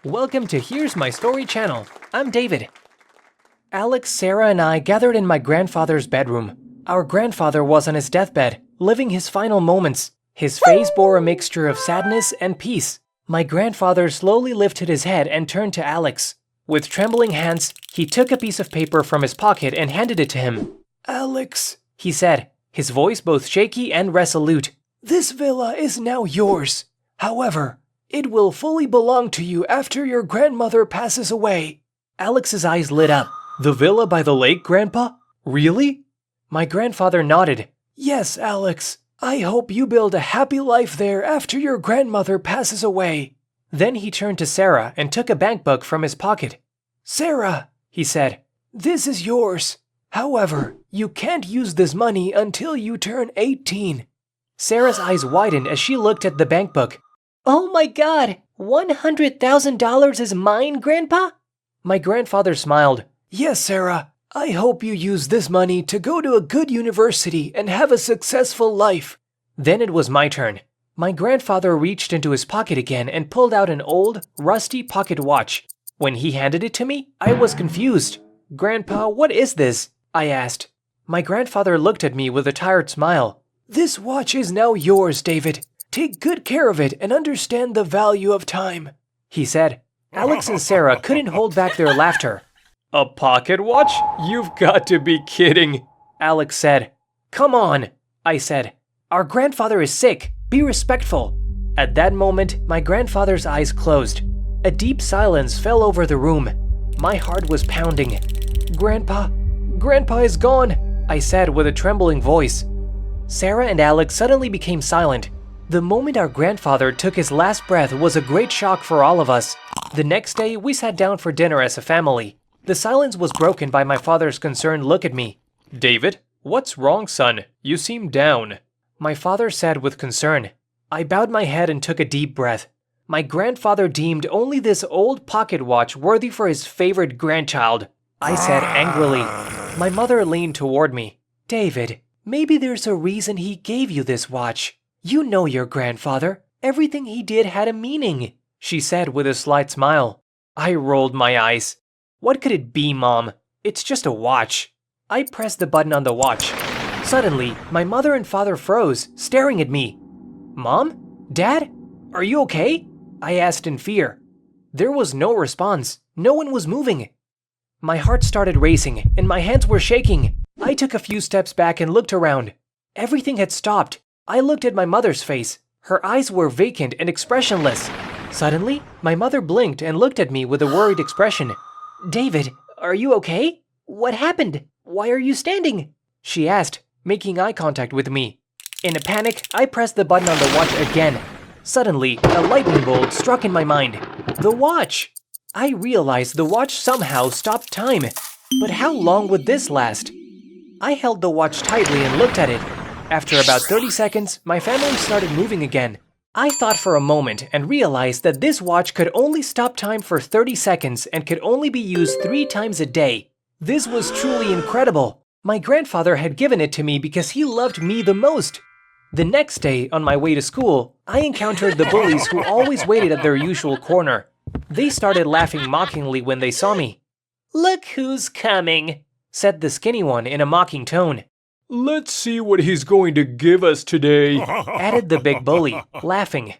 Welcome to Here's My Story channel. I'm David. Alex, Sarah, and I gathered in my grandfather's bedroom. Our grandfather was on his deathbed, living his final moments. His face bore a mixture of sadness and peace. My grandfather slowly lifted his head and turned to Alex. With trembling hands, he took a piece of paper from his pocket and handed it to him. "Alex," he said, his voice both shaky and resolute, "this villa is now yours. However, it will fully belong to you after your grandmother passes away." Alex's eyes lit up. "The villa by the lake, Grandpa? Really?" My grandfather nodded. "Yes, Alex. I hope you build a happy life there after your grandmother passes away." Then he turned to Sarah and took a bank book from his pocket. "Sarah," he said, "this is yours. However, you can't use this money until you turn 18. Sarah's eyes widened as she looked at the bank book. "Oh my God, $100,000 is mine, Grandpa?" My grandfather smiled. "Yes, Sarah. I hope you use this money to go to a good university and have a successful life." Then it was my turn. My grandfather reached into his pocket again and pulled out an old, rusty pocket watch. When he handed it to me, I was confused. "Grandpa, what is this?" I asked. My grandfather looked at me with a tired smile. "This watch is now yours, David. Take good care of it and understand the value of time," he said. Alex and Sarah couldn't hold back their laughter. "A pocket watch? You've got to be kidding," Alex said. "Come on," I said. "Our grandfather is sick. Be respectful." At that moment, my grandfather's eyes closed. A deep silence fell over the room. My heart was pounding. Grandpa is gone," I said with a trembling voice. Sarah and Alex suddenly became silent. The moment our grandfather took his last breath was a great shock for all of us. The next day, we sat down for dinner as a family. The silence was broken by my father's concerned look at me. "David, what's wrong, son? You seem down," my father said with concern. I bowed my head and took a deep breath. My grandfather deemed only this old pocket watch worthy for his favorite grandchild, I said angrily. My mother leaned toward me. "David, maybe there's a reason he gave you this watch. You know your grandfather. Everything he did had a meaning," she said with a slight smile. I rolled my eyes. "What could it be, Mom? It's just a watch." I pressed the button on the watch. Suddenly, my mother and father froze, staring at me. "Mom? Dad? Are you okay?" I asked in fear. There was no response. No one was moving. My heart started racing, and my hands were shaking. I took a few steps back and looked around. Everything had stopped. I looked at my mother's face. Her eyes were vacant and expressionless. Suddenly, my mother blinked and looked at me with a worried expression. "David, are you okay? What happened? Why are you standing?" she asked, making eye contact with me. In a panic, I pressed the button on the watch again. Suddenly, a lightning bolt struck in my mind. The watch! I realized the watch somehow stopped time. But how long would this last? I held the watch tightly and looked at it. After about 30 seconds, my family started moving again. I thought for a moment and realized that this watch could only stop time for 30 seconds and could only be used 3 times a day. This was truly incredible. My grandfather had given it to me because he loved me the most. The next day, on my way to school, I encountered the bullies who always waited at their usual corner. They started laughing mockingly when they saw me. "Look who's coming," said the skinny one in a mocking tone. "Let's see what he's going to give us today," added the big bully, laughing.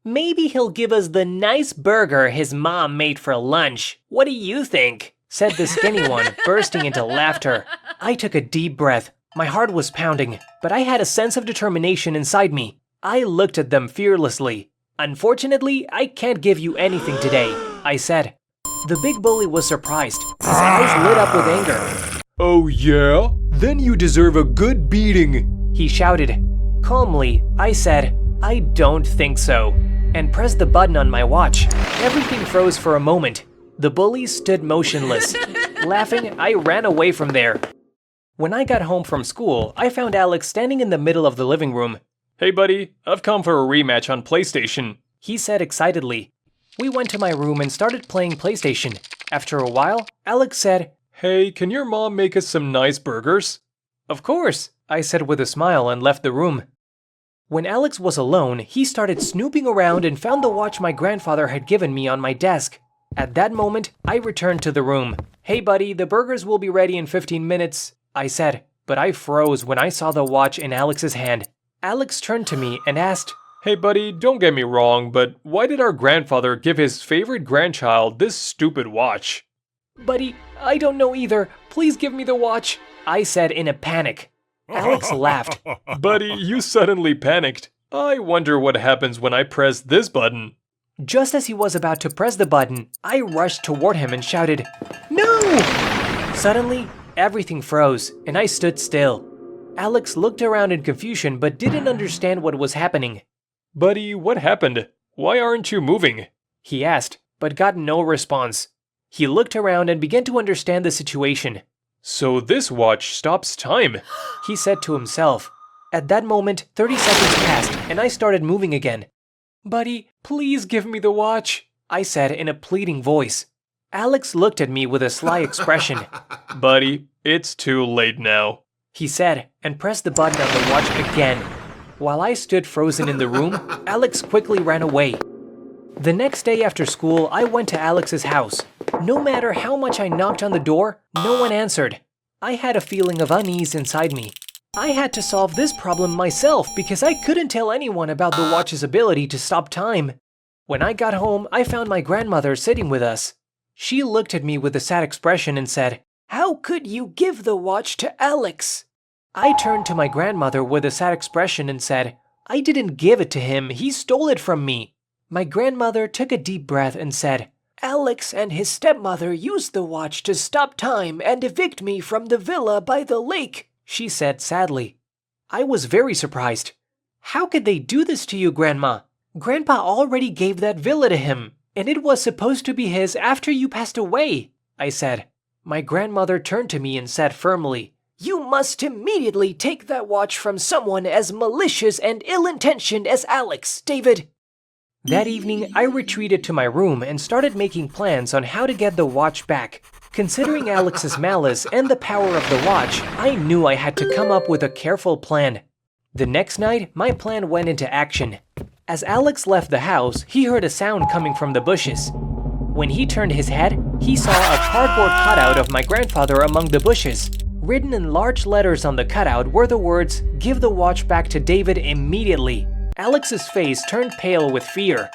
"Maybe he'll give us the nice burger his mom made for lunch. What do you think?" said the skinny one, bursting into laughter. I took a deep breath. My heart was pounding, but I had a sense of determination inside me. I looked at them fearlessly. "Unfortunately, I can't give you anything today," I said. The big bully was surprised. His eyes lit up with anger. "Oh yeah? Then you deserve a good beating," he shouted. Calmly, I said, "I don't think so," and pressed the button on my watch. Everything froze for a moment. The bullies stood motionless. Laughing, I ran away from there. When I got home from school, I found Alex standing in the middle of the living room. "Hey buddy, I've come for a rematch on PlayStation," he said excitedly. We went to my room and started playing PlayStation. After a while, Alex said, "Hey, can your mom make us some nice burgers?" "Of course," I said with a smile and left the room. When Alex was alone, he started snooping around and found the watch my grandfather had given me on my desk. At that moment, I returned to the room. "Hey buddy, the burgers will be ready in 15 minutes, I said, but I froze when I saw the watch in Alex's hand. Alex turned to me and asked, "Hey buddy, don't get me wrong, but why did our grandfather give his favorite grandchild this stupid watch?" "Buddy, I don't know either. Please give me the watch," I said in a panic. Alex laughed. "Buddy, you suddenly panicked. I wonder what happens when I press this button." Just as he was about to press the button, I rushed toward him and shouted, "No!" Suddenly, everything froze, and I stood still. Alex looked around in confusion but didn't understand what was happening. "Buddy, what happened? Why aren't you moving?" he asked, but got no response. He looked around and began to understand the situation. "So this watch stops time," he said to himself. At that moment, 30 seconds passed, and I started moving again. "Buddy, please give me the watch," I said in a pleading voice. Alex looked at me with a sly expression. "Buddy, it's too late now," he said, and pressed the button on the watch again. While I stood frozen in the room, Alex quickly ran away. The next day after school, I went to Alex's house. No matter how much I knocked on the door, no one answered. I had a feeling of unease inside me. I had to solve this problem myself because I couldn't tell anyone about the watch's ability to stop time. When I got home, I found my grandmother sitting with us. She looked at me with a sad expression and said, "How could you give the watch to Alex?" I turned to my grandmother with a sad expression and said, "I didn't give it to him, he stole it from me." My grandmother took a deep breath and said, "Alex and his stepmother used the watch to stop time and evict me from the villa by the lake," she said sadly. I was very surprised. "How could they do this to you, Grandma? Grandpa already gave that villa to him, and it was supposed to be his after you passed away," I said. My grandmother turned to me and said firmly, "You must immediately take that watch from someone as malicious and ill-intentioned as Alex, David." That evening, I retreated to my room and started making plans on how to get the watch back. Considering Alex's malice and the power of the watch, I knew I had to come up with a careful plan. The next night, my plan went into action. As Alex left the house, he heard a sound coming from the bushes. When he turned his head, he saw a cardboard cutout of my grandfather among the bushes. Written in large letters on the cutout were the words, "Give the watch back to David immediately." Alex's face turned pale with fear.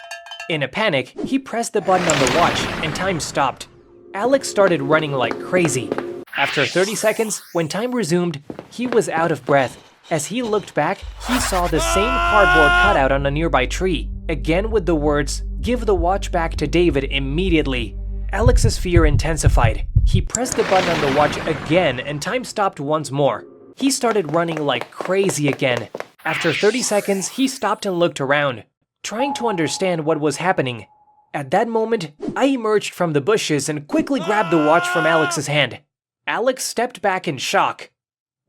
In a panic, he pressed the button on the watch and time stopped. Alex started running like crazy. After 30 seconds, when time resumed, he was out of breath. As he looked back, he saw the same cardboard cutout on a nearby tree, again with the words, "Give the watch back to David immediately." Alex's fear intensified. He pressed the button on the watch again and time stopped once more. He started running like crazy again. After 30 seconds, he stopped and looked around, trying to understand what was happening. At that moment, I emerged from the bushes and quickly grabbed the watch from Alex's hand. Alex stepped back in shock.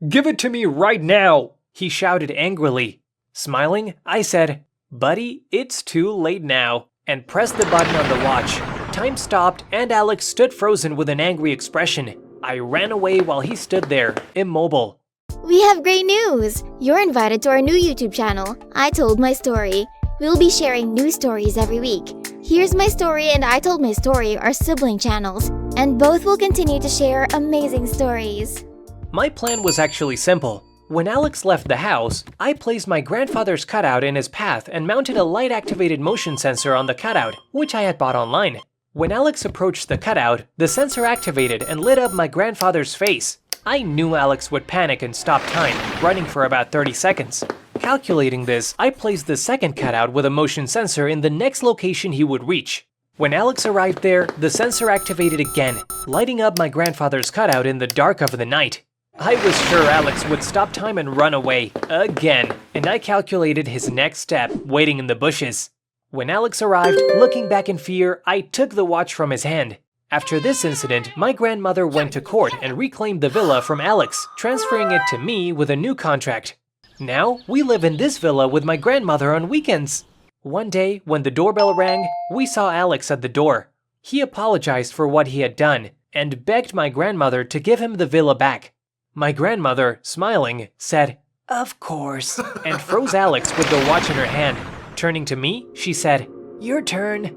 "Give it to me right now!" he shouted angrily. Smiling, I said, "Buddy, it's too late now," and pressed the button on the watch. Time stopped and Alex stood frozen with an angry expression. I ran away while he stood there, immobile. We have great news! You're invited to our new YouTube channel, I Told My Story. We'll be sharing new stories every week. Here's My Story and I Told My Story are sibling channels, and both will continue to share amazing stories. My plan was actually simple. When Alex left the house, I placed my grandfather's cutout in his path and mounted a light-activated motion sensor on the cutout, which I had bought online. When Alex approached the cutout, the sensor activated and lit up my grandfather's face. I knew Alex would panic and stop time, running for about 30 seconds. Calculating this, I placed the second cutout with a motion sensor in the next location he would reach. When Alex arrived there, the sensor activated again, lighting up my grandfather's cutout in the dark of the night. I was sure Alex would stop time and run away, again, and I calculated his next step, waiting in the bushes. When Alex arrived, looking back in fear, I took the watch from his hand. After this incident, my grandmother went to court and reclaimed the villa from Alex, transferring it to me with a new contract. Now, we live in this villa with my grandmother on weekends. One day, when the doorbell rang, we saw Alex at the door. He apologized for what he had done and begged my grandmother to give him the villa back. My grandmother, smiling, said, "Of course," and froze Alex with the watch in her hand. Turning to me, she said, "Your turn."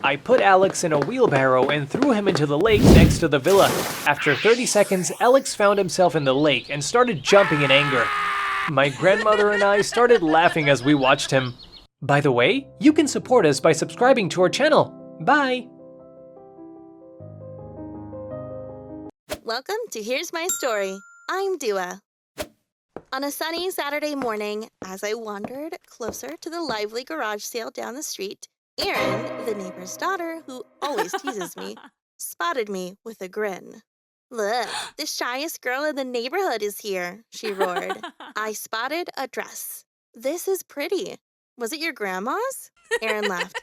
I put Alex in a wheelbarrow and threw him into the lake next to the villa. After 30 seconds, Alex found himself in the lake and started jumping in anger. My grandmother and I started laughing as we watched him. By the way, you can support us by subscribing to our channel. Bye! Welcome to Here's My Story. I'm Dua. On a sunny Saturday morning, as I wandered closer to the lively garage sale down the street, Erin, the neighbor's daughter who always teases me, spotted me with a grin. "Look, the shyest girl in the neighborhood is here," she roared. I spotted a dress. "This is pretty. Was it your grandma's?" Erin laughed.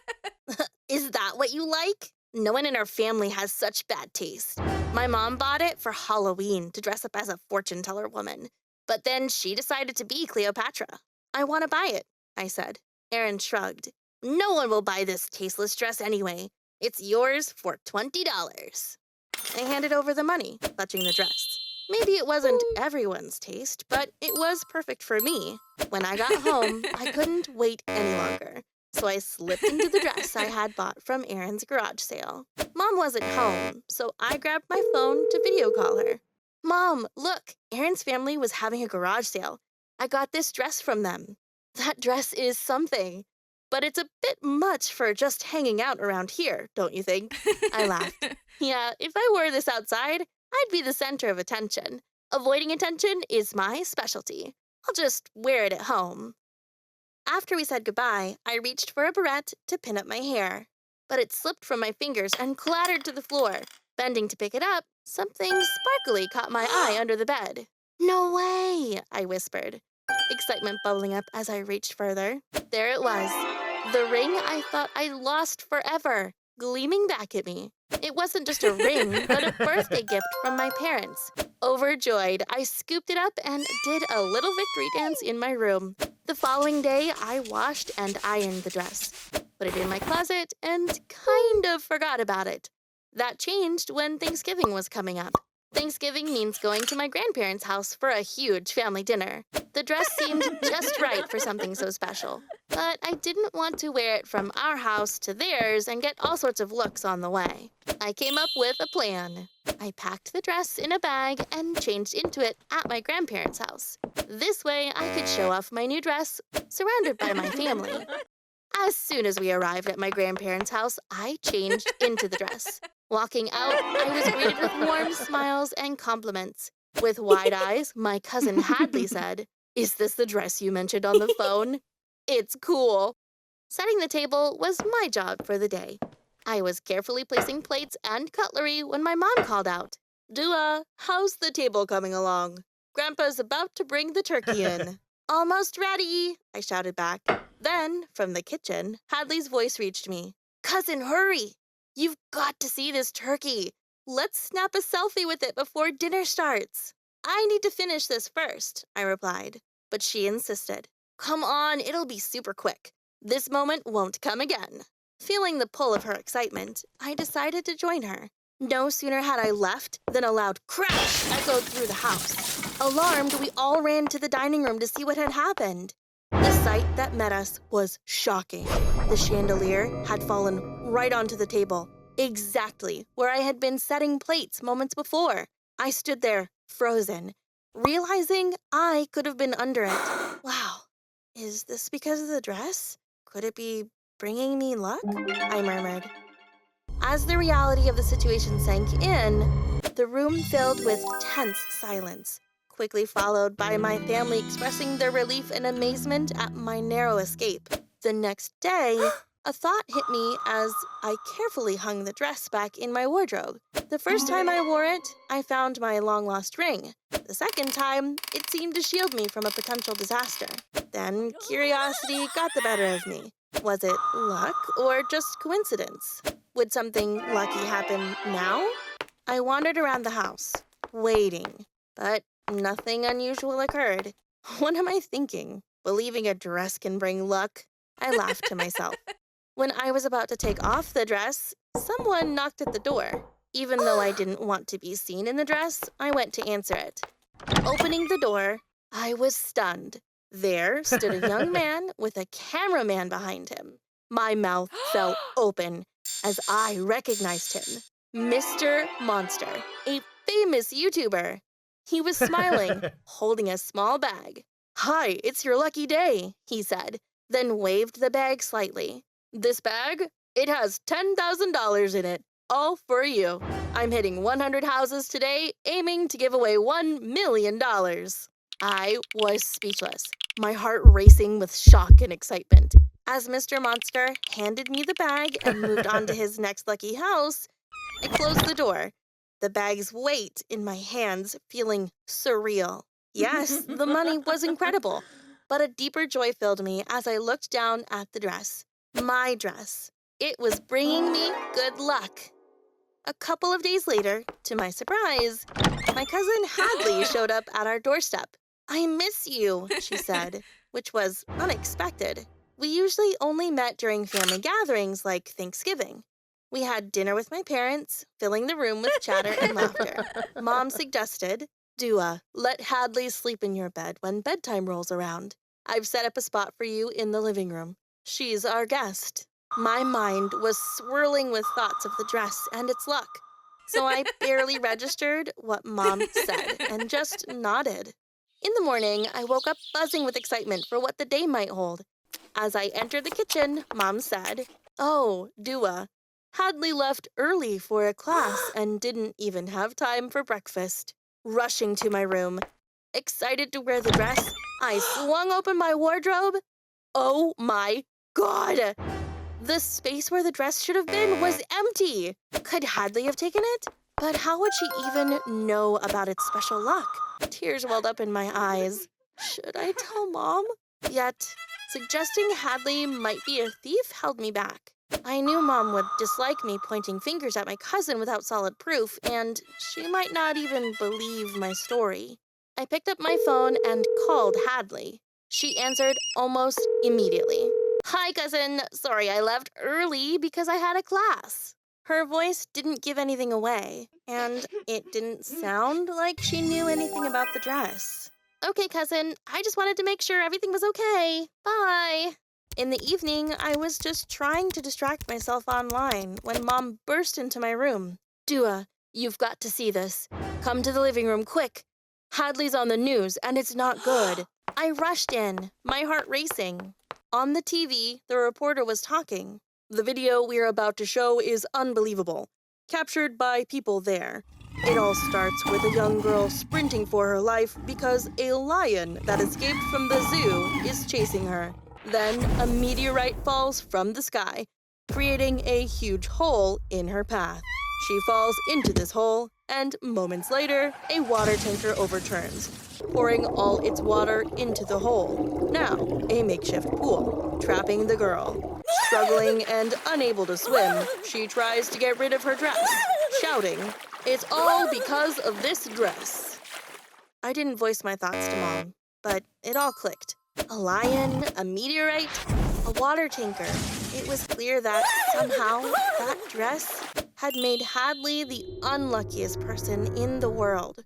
"Is that what you like? No one in our family has such bad taste. My mom bought it for Halloween to dress up as a fortune teller woman. But then she decided to be Cleopatra. I want to buy it," I said. Erin shrugged. "No one will buy this tasteless dress anyway. It's yours for $20. I handed over the money, clutching the dress. Maybe it wasn't everyone's taste, but it was perfect for me. When I got home, I couldn't wait any longer. So I slipped into the dress I had bought from Erin's garage sale. Mom wasn't home, so I grabbed my phone to video call her. "Mom, look, Erin's family was having a garage sale. I got this dress from them." "That dress is something, but it's a bit much for just hanging out around here, don't you think?" I laughed. "Yeah, if I wore this outside, I'd be the center of attention. Avoiding attention is my specialty. I'll just wear it at home." After we said goodbye, I reached for a barrette to pin up my hair, but it slipped from my fingers and clattered to the floor. Bending to pick it up, something sparkly caught my eye under the bed. "No way," I whispered, excitement bubbling up as I reached further. There it was, the ring I thought I'd lost forever, gleaming back at me. It wasn't just a ring, but a birthday gift from my parents. Overjoyed, I scooped it up and did a little victory dance in my room. The following day, I washed and ironed the dress, put it in my closet, and kind of forgot about it. That changed when Thanksgiving was coming up. Thanksgiving means going to my grandparents' house for a huge family dinner. The dress seemed just right for something so special, but I didn't want to wear it from our house to theirs and get all sorts of looks on the way. I came up with a plan. I packed the dress in a bag and changed into it at my grandparents' house. This way, I could show off my new dress, surrounded by my family. As soon as we arrived at my grandparents' house, I changed into the dress. Walking out, I was greeted with warm smiles and compliments. With wide eyes, my cousin Hadley said, "Is this the dress you mentioned on the phone? It's cool." Setting the table was my job for the day. I was carefully placing plates and cutlery when my mom called out, "Dua, how's the table coming along? Grandpa's about to bring the turkey in." "Almost ready," I shouted back. Then, from the kitchen, Hadley's voice reached me. "Cousin, hurry! You've got to see this turkey. Let's snap a selfie with it before dinner starts." "I need to finish this first," I replied, but she insisted. "Come on, it'll be super quick. This moment won't come again." Feeling the pull of her excitement, I decided to join her. No sooner had I left than a loud crash echoed through the house. Alarmed, we all ran to the dining room to see what had happened. The sight that met us was shocking. The chandelier had fallen right onto the table, exactly where I had been setting plates moments before. I stood there, frozen, realizing I could have been under it. Wow, is this because of the dress? Could it be bringing me luck? I murmured. As the reality of the situation sank in, the room filled with tense silence, quickly followed by my family expressing their relief and amazement at my narrow escape. The next day, a thought hit me as I carefully hung the dress back in my wardrobe. The first time I wore it, I found my long-lost ring. The second time, it seemed to shield me from a potential disaster. Then curiosity got the better of me. Was it luck or just coincidence? Would something lucky happen now? I wandered around the house, waiting, but nothing unusual occurred. What am I thinking? Believing a dress can bring luck? I laughed to myself. When I was about to take off the dress, someone knocked at the door. Even though I didn't want to be seen in the dress, I went to answer it. Opening the door, I was stunned. There stood a young man with a cameraman behind him. My mouth fell open. as I recognized him. Mr. Monster, a famous YouTuber. He was smiling, holding a small bag. "Hi, it's your lucky day," he said, then waved the bag slightly. "This bag? It has $10,000 in it, all for you. I'm hitting 100 houses today, aiming to give away $1 million. I was speechless, my heart racing with shock and excitement. As Mr. Monster handed me the bag and moved on to his next lucky house, I closed the door, the bag's weight in my hands feeling surreal. Yes, the money was incredible, but a deeper joy filled me as I looked down at the dress. My dress. It was bringing me good luck. A couple of days later, to my surprise, my cousin Hadley showed up at our doorstep. "I miss you," she said, which was unexpected. We usually only met during family gatherings like Thanksgiving. We had dinner with my parents, filling the room with chatter and laughter. Mom suggested, "Dua, let Hadley sleep in your bed when bedtime rolls around. I've set up a spot for you in the living room. She's our guest." My mind was swirling with thoughts of the dress and its luck, so I barely registered what Mom said and just nodded. In the morning, I woke up buzzing with excitement for what the day might hold. As I entered the kitchen, Mom said, "Oh, Dua, Hadley left early for a class and didn't even have time for breakfast." Rushing to my room, excited to wear the dress, I swung open my wardrobe. Oh my God! The space where the dress should have been was empty. Could Hadley have taken it? But how would she even know about its special luck? Tears welled up in my eyes. Should I tell Mom? Yet, suggesting Hadley might be a thief held me back. I knew Mom would dislike me pointing fingers at my cousin without solid proof, and she might not even believe my story. I picked up my phone and called Hadley. She answered almost immediately. "Hi, cousin. Sorry I left early because I had a class." Her voice didn't give anything away, and it didn't sound like she knew anything about the dress. "Okay, cousin. I just wanted to make sure everything was okay. Bye." In the evening, I was just trying to distract myself online when Mom burst into my room. "Dua, you've got to see this. Come to the living room, quick. Hadley's on the news, and it's not good." I rushed in, my heart racing. On the TV, the reporter was talking. "The video we're about to show is unbelievable, captured by people there. It all starts with a young girl sprinting for her life because a lion that escaped from the zoo is chasing her. Then a meteorite falls from the sky, creating a huge hole in her path. She falls into this hole, and moments later, a water tanker overturns, pouring all its water into the hole. Now, a makeshift pool, trapping the girl. Struggling and unable to swim, she tries to get rid of her dress, shouting, 'It's all because of this dress.'" I didn't voice my thoughts to Mom, but it all clicked. A lion, a meteorite, a water tanker. It was clear that somehow that dress had made Hadley the unluckiest person in the world.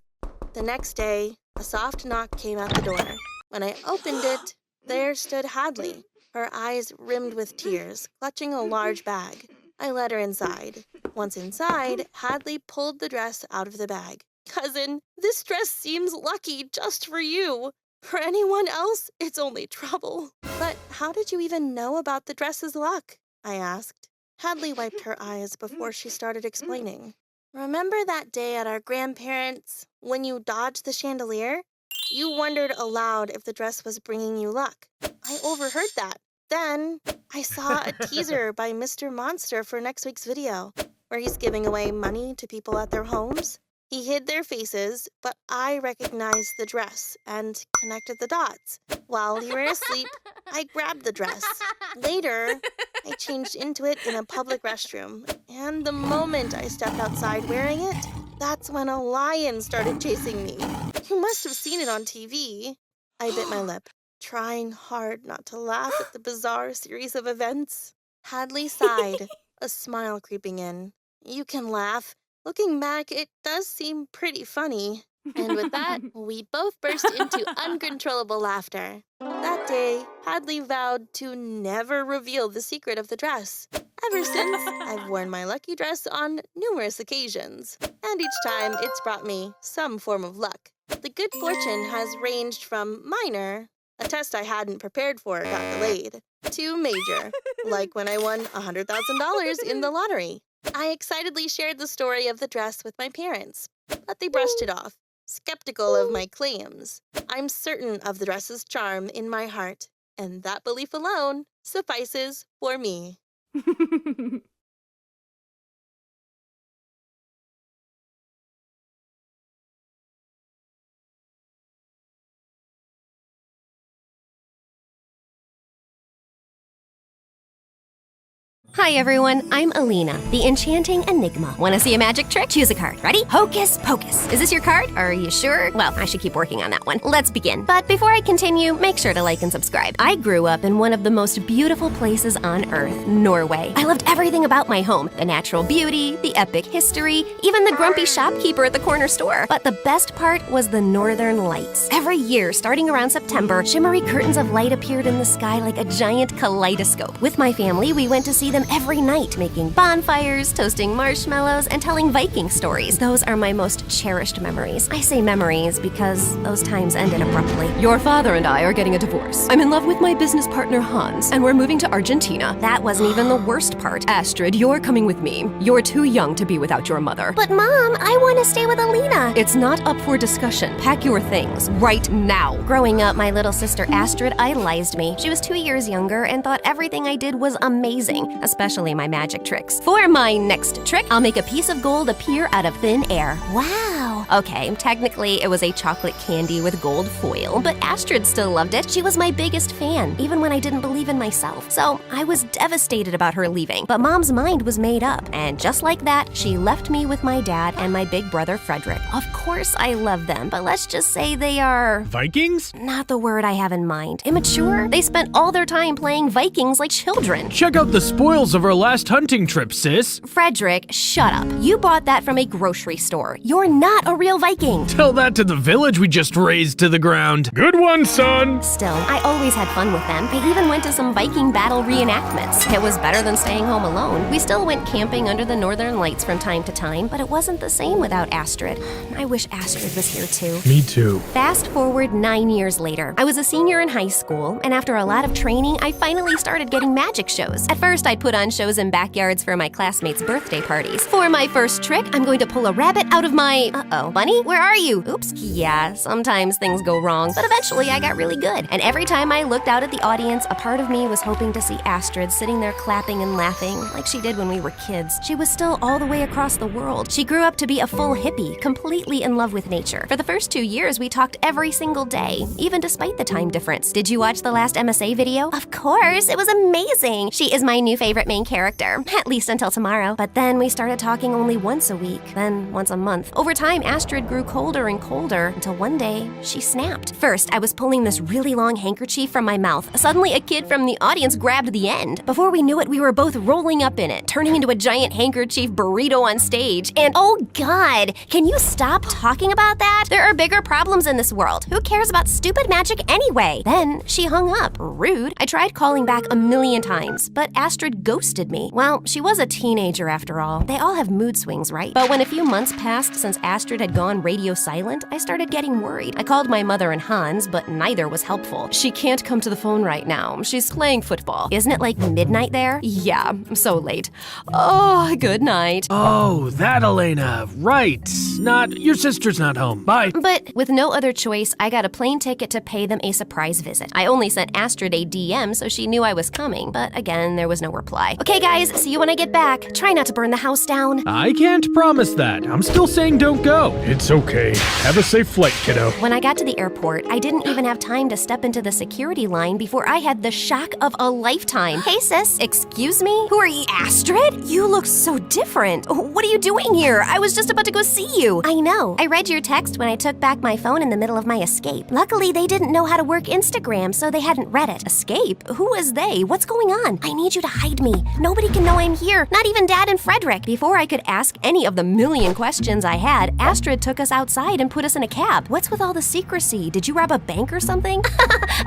The next day, a soft knock came at the door. When I opened it, there stood Hadley, her eyes rimmed with tears, clutching a large bag. I led her inside. Once inside, Hadley pulled the dress out of the bag. "Cousin, this dress seems lucky just for you. For anyone else, it's only trouble." "But how did you even know about the dress's luck?" I asked. Hadley wiped her eyes before she started explaining. "Remember that day at our grandparents' when you dodged the chandelier? You wondered aloud if the dress was bringing you luck. I overheard that. Then I saw a teaser by Mr. Monster for next week's video, where he's giving away money to people at their homes. He hid their faces, but I recognized the dress and connected the dots. While you were asleep, I grabbed the dress. Later, I changed into it in a public restroom, and the moment I stepped outside wearing it, that's when a lion started chasing me. You must have seen it on TV. I bit my lip, trying hard not to laugh at the bizarre series of events. Hadley sighed, a smile creeping in. "You can laugh. Looking back, it does seem pretty funny." And with that, we both burst into uncontrollable laughter. That that day, Hadley vowed to never reveal the secret of the dress. Ever since, I've worn my lucky dress on numerous occasions, and each time it's brought me some form of luck. The good fortune has ranged from minor, a test I hadn't prepared for got delayed, to major, like when I won $100,000 in the lottery. I excitedly shared the story of the dress with my parents, but they brushed it off, skeptical of my claims. I'm certain of the dress's charm in my heart, and that belief alone suffices for me. Hi everyone, I'm Alina, the enchanting enigma. Want to see a magic trick? Choose a card. Ready? Hocus pocus. Is this your card? Are you sure? Well, I should keep working on that one. Let's begin. But before I continue, make sure to like and subscribe. I grew up in one of the most beautiful places on earth, Norway. I loved everything about my home. The natural beauty, the epic history, even the grumpy shopkeeper at the corner store. But the best part was the northern lights. Every year, starting around September, shimmery curtains of light appeared in the sky like a giant kaleidoscope. With my family, we went to see them every night, making bonfires, toasting marshmallows, and telling Viking stories. Those are my most cherished memories. I say memories because those times ended abruptly. Your father and I are getting a divorce. I'm in love with my business partner Hans, and we're moving to Argentina. That wasn't even the worst part. Astrid, you're coming with me. You're too young to be without your mother. But Mom, I want to stay with Alina. It's not up for discussion. Pack your things right now. Growing up, my little sister Astrid idolized me. She was 2 years younger and thought everything I did was amazing, especially my magic tricks. For my next trick, I'll make a piece of gold appear out of thin air. Wow. Okay, technically it was a chocolate candy with gold foil, but Astrid still loved it. She was my biggest fan, even when I didn't believe in myself. So I was devastated about her leaving, but Mom's mind was made up, and just like that, she left me with my dad and my big brother Frederick. Of course I love them, but let's just say they are... Vikings? Not the word I have in mind. Immature? They spent all their time playing Vikings like children. Check out the spoils of our last hunting trip, sis. Frederick, shut up. You bought that from a grocery store. You're not a real Viking. Tell that to the village we just razed to the ground. Good one, son. Still, I always had fun with them. I even went to some Viking battle reenactments. It was better than staying home alone. We still went camping under the northern lights from time to time, but it wasn't the same without Astrid. I wish Astrid was here too. Me too. Fast forward 9 years later. I was a senior in high school, and after a lot of training, I finally started getting magic shows. At first, I'd put on shows in backyards for my classmates' birthday parties. For my first trick, I'm going to pull a rabbit out of my... Uh-oh. Bunny, where are you? Oops. Yeah, sometimes things go wrong, but eventually I got really good. And every time I looked out at the audience, a part of me was hoping to see Astrid sitting there clapping and laughing like she did when we were kids. She was still all the way across the world. She grew up to be a full hippie, completely in love with nature. For the first 2 years, we talked every single day, even despite the time difference. Did you watch the last MSA video? Of course, it was amazing. She is my new favorite main character, at least until tomorrow. But then we started talking only once a week, then once a month. Over time, Astrid grew colder and colder until one day, she snapped. First, I was pulling this really long handkerchief from my mouth. Suddenly, a kid from the audience grabbed the end. Before we knew it, we were both rolling up in it, turning into a giant handkerchief burrito on stage. And oh God, can you stop talking about that? There are bigger problems in this world. Who cares about stupid magic anyway? Then she hung up. Rude. I tried calling back a million times, but Astrid ghosted me. Well, she was a teenager after all. They all have mood swings, right? But when a few months passed since Astrid had gone radio silent, I started getting worried. I called my mother and Hans, but neither was helpful. She can't come to the phone right now. She's playing football. Isn't it like midnight there? Yeah, so late. Oh, good night. Oh, that Elena. Right. Your sister's not home. Bye. But with no other choice, I got a plane ticket to pay them a surprise visit. I only sent Astrid a DM so she knew I was coming, but again, there was no reply. Okay guys, see you when I get back. Try not to burn the house down. I can't promise that. I'm still saying don't go. It's okay. Have a safe flight, kiddo. When I got to the airport, I didn't even have time to step into the security line before I had the shock of a lifetime. Hey sis, excuse me? Who are you? Astrid? You look so different. What are you doing here? I was just about to go see you. I know. I read your text when I took back my phone in the middle of my escape. Luckily, they didn't know how to work Instagram, so they hadn't read it. Escape? Who is they? What's going on? I need you to hide me. Nobody can know I'm here, not even Dad and Frederick. Before I could ask any of the million questions I had, Astrid Astrid took us outside and put us in a cab. What's with all the secrecy? Did you rob a bank or something?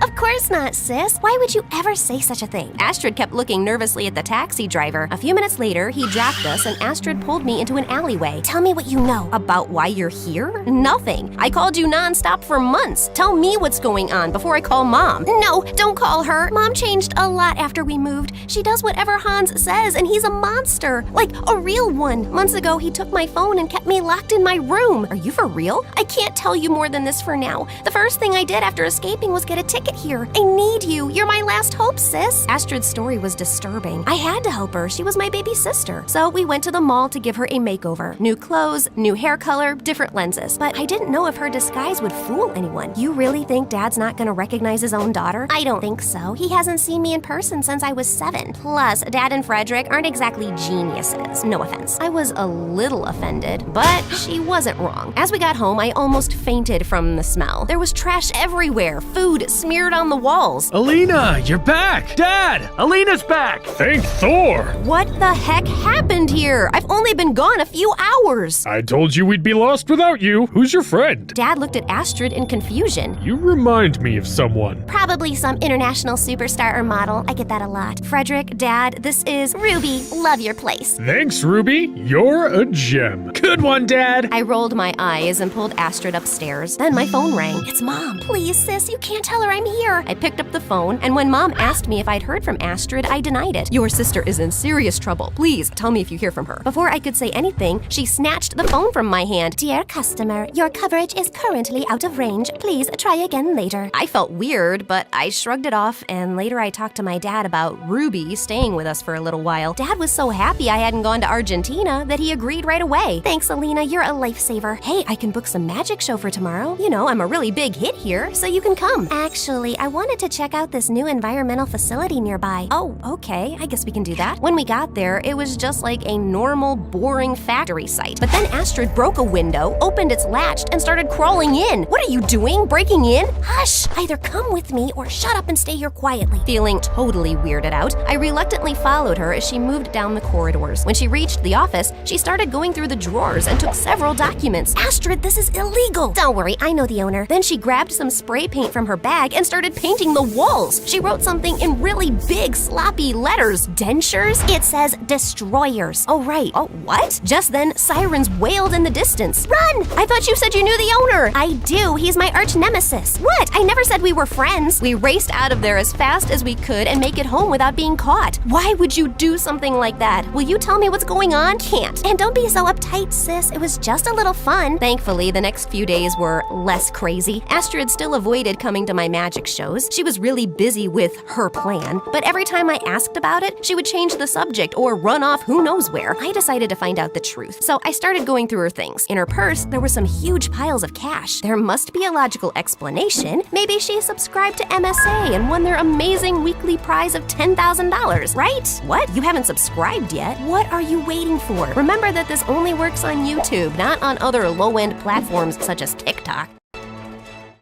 Of course not, sis. Why would you ever say such a thing? Astrid kept looking nervously at the taxi driver. A few minutes later, he dropped us and Astrid pulled me into an alleyway. Tell me what you know. About why you're here? Nothing. I called you nonstop for months. Tell me what's going on before I call Mom. No, don't call her. Mom changed a lot after we moved. She does whatever Hans says and he's a monster. Like a real one. Months ago, he took my phone and kept me locked in my room. Are you for real? I can't tell you more than this for now. The first thing I did after escaping was get a ticket here. I need you. You're my last hope, sis. Astrid's story was disturbing. I had to help her. She was my baby sister. So we went to the mall to give her a makeover. New clothes, new hair color, different lenses. But I didn't know if her disguise would fool anyone. You really think Dad's not gonna recognize his own daughter? I don't think so. He hasn't seen me in person since I was 7. Plus, Dad and Frederick aren't exactly geniuses. No offense. I was a little offended, but she wasn't wrong. As we got home, I almost fainted from the smell. There was trash everywhere, food smeared on the walls. Alina, you're back! Dad, Alina's back! Thank Thor! What the heck happened here? I've only been gone a few hours. I told you we'd be lost without you. Who's your friend? Dad looked at Astrid in confusion. You remind me of someone. Probably some international superstar or model. I get that a lot. Frederick, Dad, this is Ruby. Love your place. Thanks, Ruby. You're a gem. Good one, Dad. I rolled my eyes and pulled Astrid upstairs. Then my phone rang. It's Mom. Please, sis, you can't tell her I'm here. I picked up the phone, and when Mom asked me if I'd heard from Astrid, I denied it. Your sister is in serious trouble. Please, tell me if you hear from her. Before I could say anything, she snatched the phone from my hand. Dear customer, your coverage is currently out of range. Please try again later. I felt weird, but I shrugged it off, and later I talked to my dad about Ruby staying with us for a little while. Dad was so happy I hadn't gone to Argentina that he agreed right away. Thanks, Alina, you're a lifesaver. Hey, I can book some magic show for tomorrow. You know, I'm a really big hit here, so you can come. Actually, I wanted to check out this new environmental facility nearby. Oh, okay, I guess we can do that. When we got there, it was just like a normal, boring factory site. But then Astrid broke a window, opened its latch, and started crawling in. What are you doing? Breaking in? Hush! Either come with me or shut up and stay here quietly. Feeling totally weirded out, I reluctantly followed her as she moved down the corridors. When she reached the office, she started going through the drawers and took several documents. Astrid, this is illegal! Don't worry, I know the owner. Then she grabbed some spray paint from her bag and started painting the walls. She wrote something in really big, sloppy letters. Dentures? It says destroyers. Oh, right. Oh, what? Just then, sirens wailed in the distance. Run! I thought you said you knew the owner. I do. He's my arch nemesis. What? I never said we were friends. We raced out of there as fast as we could and make it home without being caught. Why would you do something like that? Will you tell me what's going on? Can't. And don't be so uptight, sis. It was just a little fun. Thankfully, the next few days were less crazy. Astrid still avoided coming to my magic shows. She was really busy with her plan, but every time I asked about it, she would change the subject or run off who knows where. I decided to find out the truth, so I started going through her things. In her purse, there were some huge piles of cash. There must be a logical explanation. Maybe she subscribed to MSA and won their amazing weekly prize of $10,000, right? What? You haven't subscribed yet? What are you waiting for? Remember that this only works on YouTube, not on other low-end platforms such as TikTok.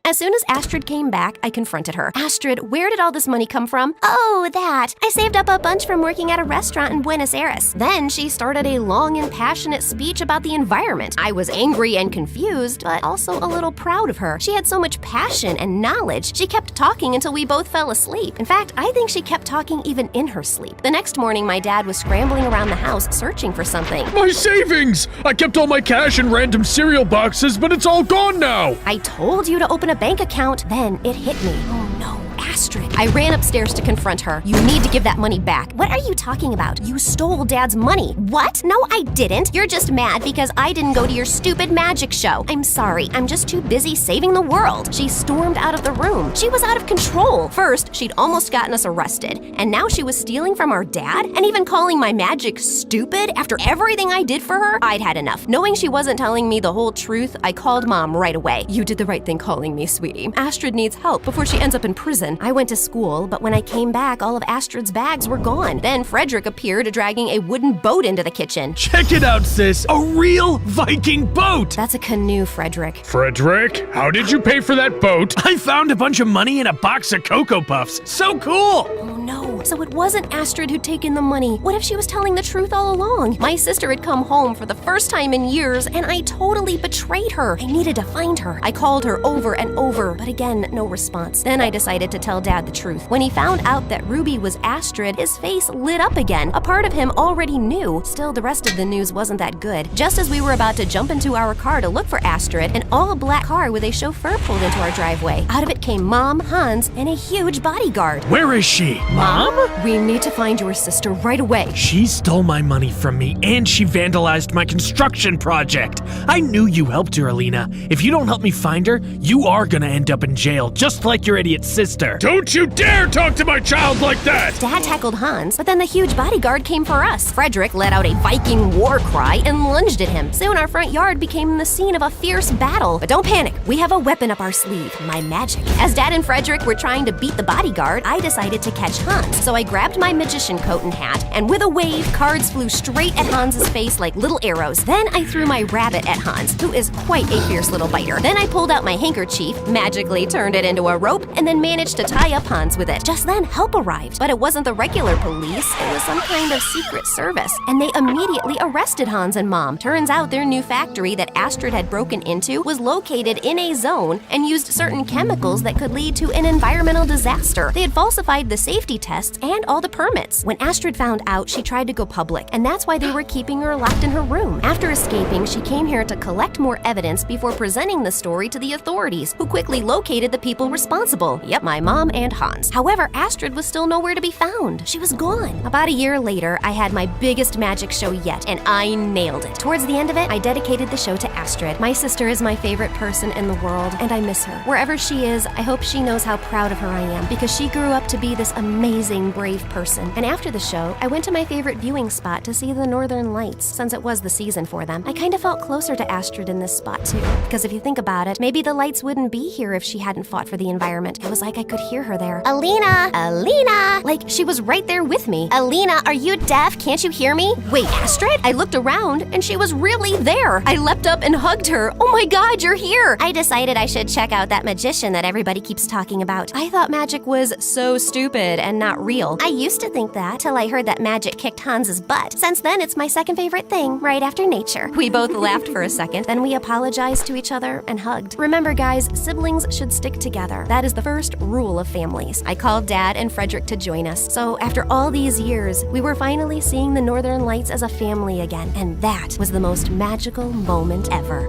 As soon as Astrid came back, I confronted her. Astrid, where did all this money come from? Oh, that. I saved up a bunch from working at a restaurant in Buenos Aires. Then she started a long and passionate speech about the environment. I was angry and confused, but also a little proud of her. She had so much passion and knowledge. She kept talking until we both fell asleep. In fact, I think she kept talking even in her sleep. The next morning, my dad was scrambling around the house searching for something. My savings! I kept all my cash in random cereal boxes, but it's all gone now! I told you to open a bank account. Then it hit me. Oh no, Astrid. I ran upstairs to confront her. You need to give that money back. What are you talking about? You stole Dad's money. What? No, I didn't. You're just mad because I didn't go to your stupid magic show. I'm sorry. I'm just too busy saving the world. She stormed out of the room. She was out of control. First, she'd almost gotten us arrested, and now she was stealing from our dad and even calling my magic stupid after everything I did for her. I'd had enough. Knowing she wasn't telling me the whole truth, I called Mom right away. You did the right thing calling me, sweetie. Astrid needs help before she ends up in prison. I went to school, but when I came back, all of Astrid's bags were gone. Then Frederick appeared dragging a wooden boat into the kitchen. Check it out, sis! A real Viking boat! That's a canoe, Frederick. Frederick, how did you pay for that boat? I found a bunch of money in a box of Cocoa Puffs. So cool! Oh no. true. So it wasn't Astrid who'd taken the money. What if she was telling the truth all along? My sister had come home for the first time in years, and I totally betrayed her. I needed to find her. I called her over and over, but again, no response. Then I decided to tell Dad the truth. When he found out that Ruby was Astrid, his face lit up again. A part of him already knew. Still, the rest of the news wasn't that good. Just as we were about to jump into our car to look for Astrid, an all-black car with a chauffeur pulled into our driveway. Out of it came Mom, Hans, and a huge bodyguard. Where is she? Mom? We need to find your sister right away. She stole my money from me, and she vandalized my construction project. I knew you helped her, Alina. If you don't help me find her, you are gonna end up in jail, just like your idiot sister. Don't you dare talk to my child like that! Dad tackled Hans, but then the huge bodyguard came for us. Frederick let out a Viking war cry and lunged at him. Soon our front yard became the scene of a fierce battle. But don't panic, we have a weapon up our sleeve, my magic. As Dad and Frederick were trying to beat the bodyguard, I decided to catch Hans. So I grabbed my magician coat and hat, and with a wave, cards flew straight at Hans's face like little arrows. Then I threw my rabbit at Hans, who is quite a fierce little biter. Then I pulled out my handkerchief, magically turned it into a rope, and then managed to tie up Hans with it. Just then, help arrived. But it wasn't the regular police, it was some kind of secret service. And they immediately arrested Hans and Mom. Turns out their new factory that Astrid had broken into was located in a zone and used certain chemicals that could lead to an environmental disaster. They had falsified the safety tests and all the permits. When Astrid found out, she tried to go public, and that's why they were keeping her locked in her room. After escaping, she came here to collect more evidence before presenting the story to the authorities, who quickly located the people responsible. Yep, my mom and Hans. However, Astrid was still nowhere to be found. She was gone. About a year later, I had my biggest magic show yet, and I nailed it. Towards the end of it, I dedicated the show to Astrid. My sister is my favorite person in the world, and I miss her. Wherever she is, I hope she knows how proud of her I am, because she grew up to be this amazing, brave person. And after the show, I went to my favorite viewing spot to see the Northern Lights, since it was the season for them. I kind of felt closer to Astrid in this spot too, because if you think about it, maybe the lights wouldn't be here if she hadn't fought for the environment. It was like I could hear her there. Alina! Alina! Like she was right there with me. Alina, are you deaf? Can't you hear me? Wait, Astrid? I looked around and she was really there. I leapt up and hugged her. Oh my God, you're here! I decided I should check out that magician that everybody keeps talking about. I thought magic was so stupid and not real. I used to think that till I heard that magic kicked Hans's butt. Since then, it's my second favorite thing, right after nature. We both laughed for a second, then we apologized to each other and hugged. Remember guys, siblings should stick together. That is the first rule of families. I called Dad and Frederick to join us. So after all these years, we were finally seeing the Northern Lights as a family again, and that was the most magical moment ever.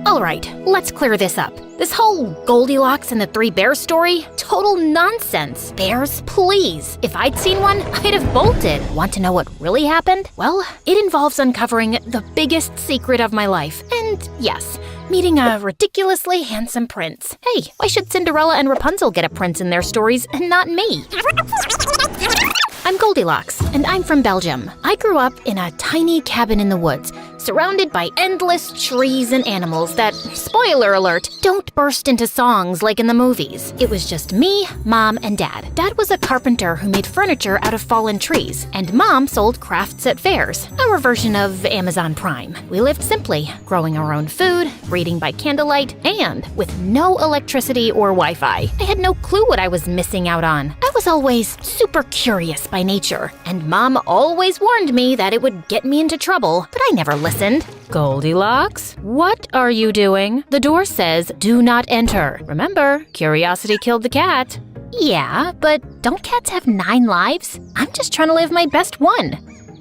Alright, let's clear this up. This whole Goldilocks and the Three Bears story, total nonsense. Bears, please. If I'd seen one, I'd have bolted. Want to know what really happened? Well, it involves uncovering the biggest secret of my life. And yes, meeting a ridiculously handsome prince. Hey, why should Cinderella and Rapunzel get a prince in their stories and not me? I'm Goldilocks, and I'm from Belgium. I grew up in a tiny cabin in the woods, surrounded by endless trees and animals that, spoiler alert, don't burst into songs like in the movies. It was just me, Mom, and Dad. Dad was a carpenter who made furniture out of fallen trees, and Mom sold crafts at fairs, our version of Amazon Prime. We lived simply, growing our own food, reading by candlelight, and with no electricity or Wi-Fi. I had no clue what I was missing out on. I was always super curious by nature, and Mom always warned me that it would get me into trouble, but I never listened. Goldilocks, what are you doing? The door says, do not enter. Remember, curiosity killed the cat. Yeah, but don't cats have 9 lives? I'm just trying to live my best one.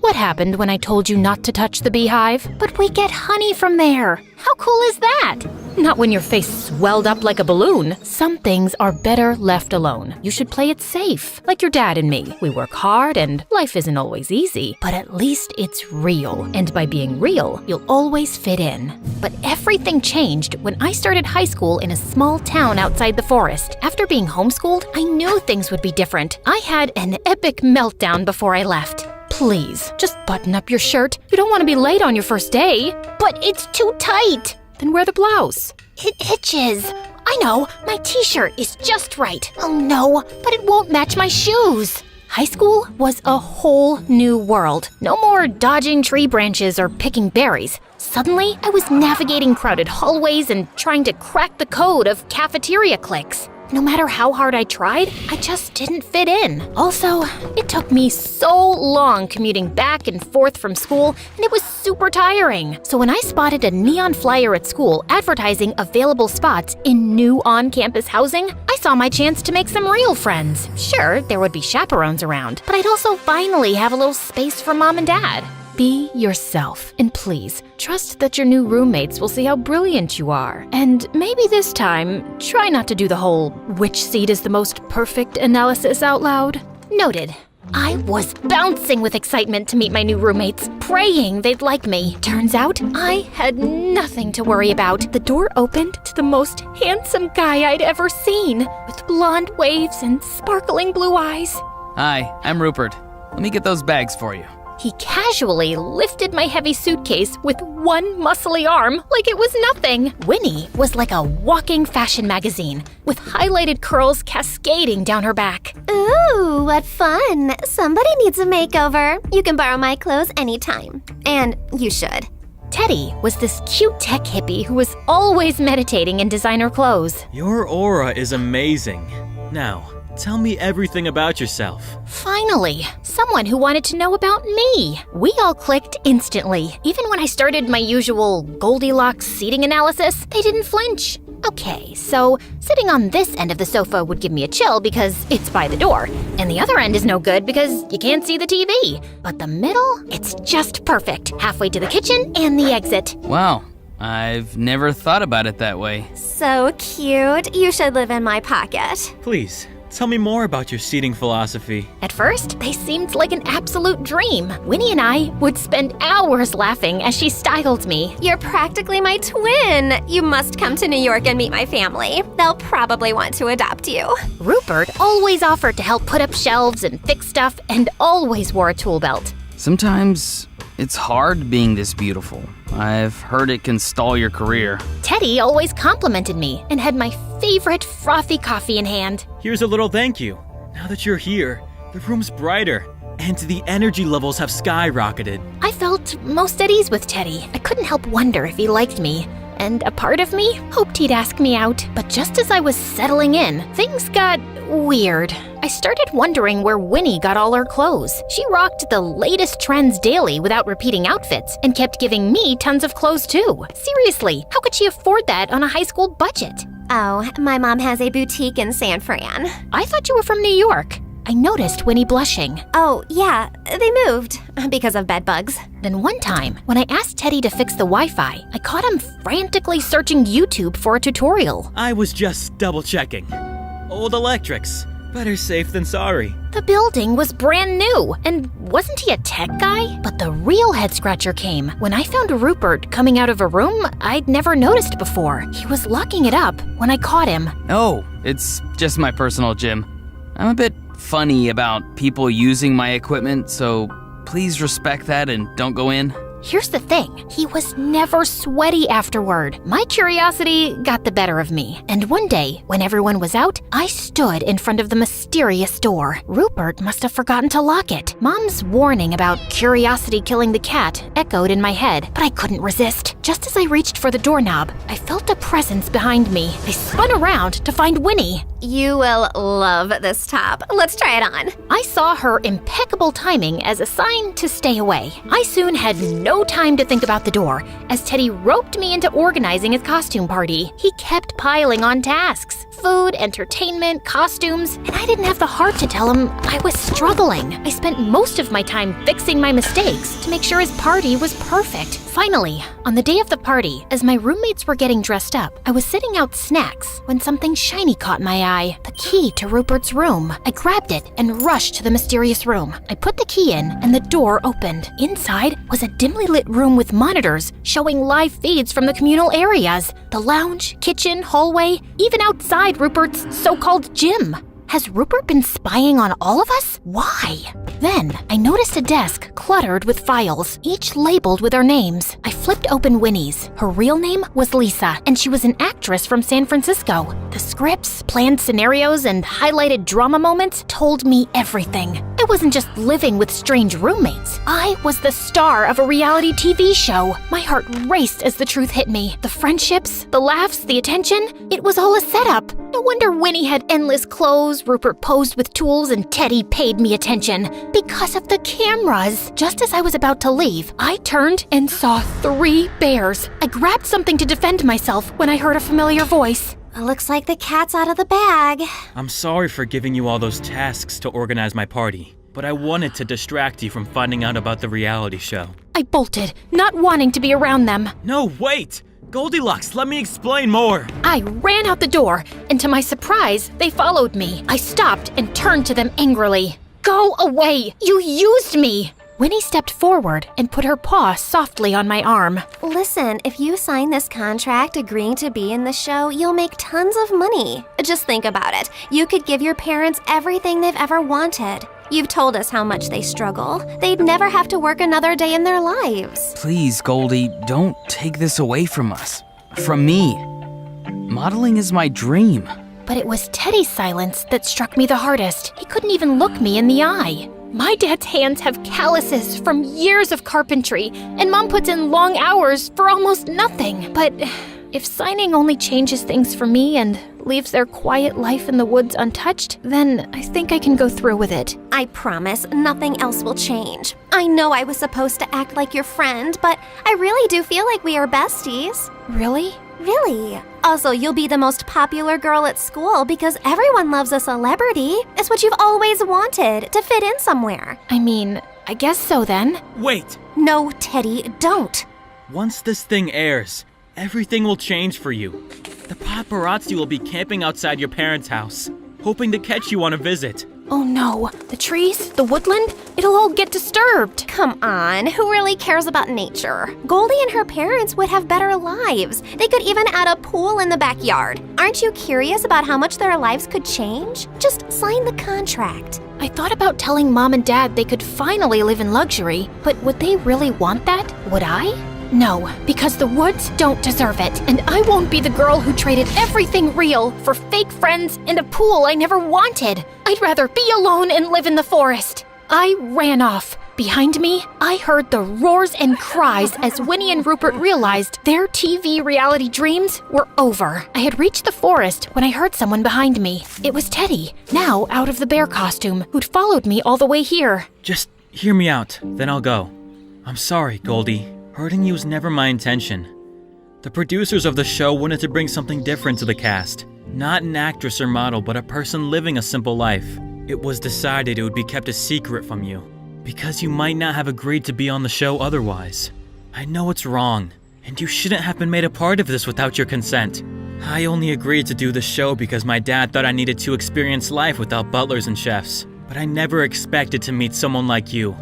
What happened when I told you not to touch the beehive? But we get honey from there. How cool is that? Not when your face swelled up like a balloon. Some things are better left alone. You should play it safe, like your dad and me. We work hard and life isn't always easy, but at least it's real. And by being real, you'll always fit in. But everything changed when I started high school in a small town outside the forest. After being homeschooled, I knew things would be different. I had an epic meltdown before I left. Please, just button up your shirt. You don't want to be late on your first day. But it's too tight. Then wear the blouse. It itches. I know, my t-shirt is just right. Oh no, but it won't match my shoes. High school was a whole new world. No more dodging tree branches or picking berries. Suddenly, I was navigating crowded hallways and trying to crack the code of cafeteria cliques. No matter how hard I tried, I just didn't fit in. Also, it took me so long commuting back and forth from school, and it was super tiring. So when I spotted a neon flyer at school advertising available spots in new on-campus housing, I saw my chance to make some real friends. Sure, there would be chaperones around, but I'd also finally have a little space for mom and dad. Be yourself, and please, trust that your new roommates will see how brilliant you are. And maybe this time, try not to do the whole which seat is the most perfect analysis out loud. Noted. I was bouncing with excitement to meet my new roommates, praying they'd like me. Turns out, I had nothing to worry about. The door opened to the most handsome guy I'd ever seen, with blonde waves and sparkling blue eyes. Hi, I'm Rupert. Let me get those bags for you. He casually lifted my heavy suitcase with one muscly arm like it was nothing. Winnie was like a walking fashion magazine, with highlighted curls cascading down her back. Ooh, what fun. Somebody needs a makeover. You can borrow my clothes anytime. And you should. Teddy was this cute tech hippie who was always meditating in designer clothes. Your aura is amazing. Now, tell me everything about yourself. Finally, someone who wanted to know about me. We all clicked instantly. Even when I started my usual Goldilocks seating analysis, they didn't flinch. Okay, so sitting on this end of the sofa would give me a chill because it's by the door, and the other end is no good because you can't see the TV. But the middle, it's just perfect, halfway to the kitchen and the exit. Wow, I've never thought about it that way. So cute. You should live in my pocket. Please, tell me more about your seating philosophy. At first, they seemed like an absolute dream. Winnie and I would spend hours laughing as she styled me. You're practically my twin. You must come to New York and meet my family. They'll probably want to adopt you. Rupert always offered to help put up shelves and fix stuff and always wore a tool belt. Sometimes it's hard being this beautiful. I've heard it can stall your career. Teddy always complimented me and had my favorite frothy coffee in hand. Here's a little thank you. Now that you're here, the room's brighter, and the energy levels have skyrocketed. I felt most at ease with Teddy. I couldn't help wonder if he liked me, and a part of me hoped he'd ask me out. But just as I was settling in, things got weird. I started wondering where Winnie got all her clothes. She rocked the latest trends daily without repeating outfits and kept giving me tons of clothes too. Seriously, how could she afford that on a high school budget? Oh, my mom has a boutique in San Fran. I thought you were from New York. I noticed Winnie blushing. Oh, yeah, they moved because of bed bugs. Then one time, when I asked Teddy to fix the Wi-Fi, I caught him frantically searching YouTube for a tutorial. I was just double-checking. Old electrics. Better safe than sorry. The building was brand new, and wasn't he a tech guy? But the real head-scratcher came when I found Rupert coming out of a room I'd never noticed before. He was locking it up when I caught him. Oh, it's just my personal gym. I'm a bit funny about people using my equipment, so please respect that and don't go in. Here's the thing, he was never sweaty afterward. My curiosity got the better of me, and one day, when everyone was out, I stood in front of the mysterious door. Rupert must have forgotten to lock it. Mom's warning about curiosity killing the cat echoed in my head, but I couldn't resist. Just as I reached for the doorknob, I felt a presence behind me. I spun around to find Winnie. You will love this top. Let's try it on. I saw her impeccable timing as a sign to stay away. I soon had no time to think about the door as Teddy roped me into organizing his costume party. He kept piling on tasks. Food, entertainment, costumes, and I didn't have the heart to tell him I was struggling. I spent most of my time fixing my mistakes to make sure his party was perfect. Finally, on the day of the party, as my roommates were getting dressed up, I was sitting out snacks when something shiny caught my eye. The key to Rupert's room. I grabbed it and rushed to the mysterious room. I put the key in and the door opened. Inside was a dimly lit room with monitors showing live feeds from the communal areas. The lounge, kitchen, hallway, even outside Rupert's so-called gym. Has Rupert been spying on all of us? Why? Then, I noticed a desk cluttered with files, each labeled with our names. I flipped open Winnie's. Her real name was Lisa, and she was an actress from San Francisco. The scripts, planned scenarios, and highlighted drama moments told me everything. I I wasn't just living with strange roommates. I was the star of a reality TV show. My heart raced as the truth hit me. The friendships, the laughs, the attention, it was all a setup. No wonder Winnie had endless clothes, Rupert posed with tools, and Teddy paid me attention. Because of the cameras. Just as I was about to leave, I turned and saw 3 bears. I grabbed something to defend myself when I heard a familiar voice. Looks like the cat's out of the bag. I'm sorry for giving you all those tasks to organize my party, but I wanted to distract you from finding out about the reality show. I bolted, not wanting to be around them. No, wait! Goldilocks, let me explain more! I ran out the door, and to my surprise, they followed me. I stopped and turned to them angrily. Go away! You used me! Winnie stepped forward and put her paw softly on my arm. Listen, if you sign this contract agreeing to be in the show, you'll make tons of money. Just think about it. You could give your parents everything they've ever wanted. You've told us how much they struggle. They'd never have to work another day in their lives. Please, Goldie, don't take this away from us. From me. Modeling is my dream. But it was Teddy's silence that struck me the hardest. He couldn't even look me in the eye. My dad's hands have calluses from years of carpentry, and Mom puts in long hours for almost nothing. But if signing only changes things for me and leaves their quiet life in the woods untouched, then I think I can go through with it. I promise nothing else will change. I know I was supposed to act like your friend, but I really do feel like we are besties. Really? Really. Also, you'll be the most popular girl at school because everyone loves a celebrity. It's what you've always wanted, to fit in somewhere. I mean, I guess so then. Wait! No, Teddy, don't. Once this thing airs, everything will change for you. The paparazzi will be camping outside your parents' house, hoping to catch you on a visit. Oh no, the trees, the woodland, it'll all get disturbed. Come on, who really cares about nature? Goldie and her parents would have better lives. They could even add a pool in the backyard. Aren't you curious about how much their lives could change? Just sign the contract. I thought about telling Mom and Dad they could finally live in luxury, but would they really want that? Would I? No, because the woods don't deserve it, and I won't be the girl who traded everything real for fake friends and a pool I never wanted. I'd rather be alone and live in the forest. I ran off. Behind me, I heard the roars and cries as Winnie and Rupert realized their TV reality dreams were over. I had reached the forest when I heard someone behind me. It was Teddy, now out of the bear costume, who'd followed me all the way here. Just hear me out, then I'll go. I'm sorry, Goldie. Hurting you was never my intention. The producers of the show wanted to bring something different to the cast. Not an actress or model, but a person living a simple life. It was decided it would be kept a secret from you, because you might not have agreed to be on the show otherwise. I know it's wrong, and you shouldn't have been made a part of this without your consent. I only agreed to do the show because my dad thought I needed to experience life without butlers and chefs, but I never expected to meet someone like you.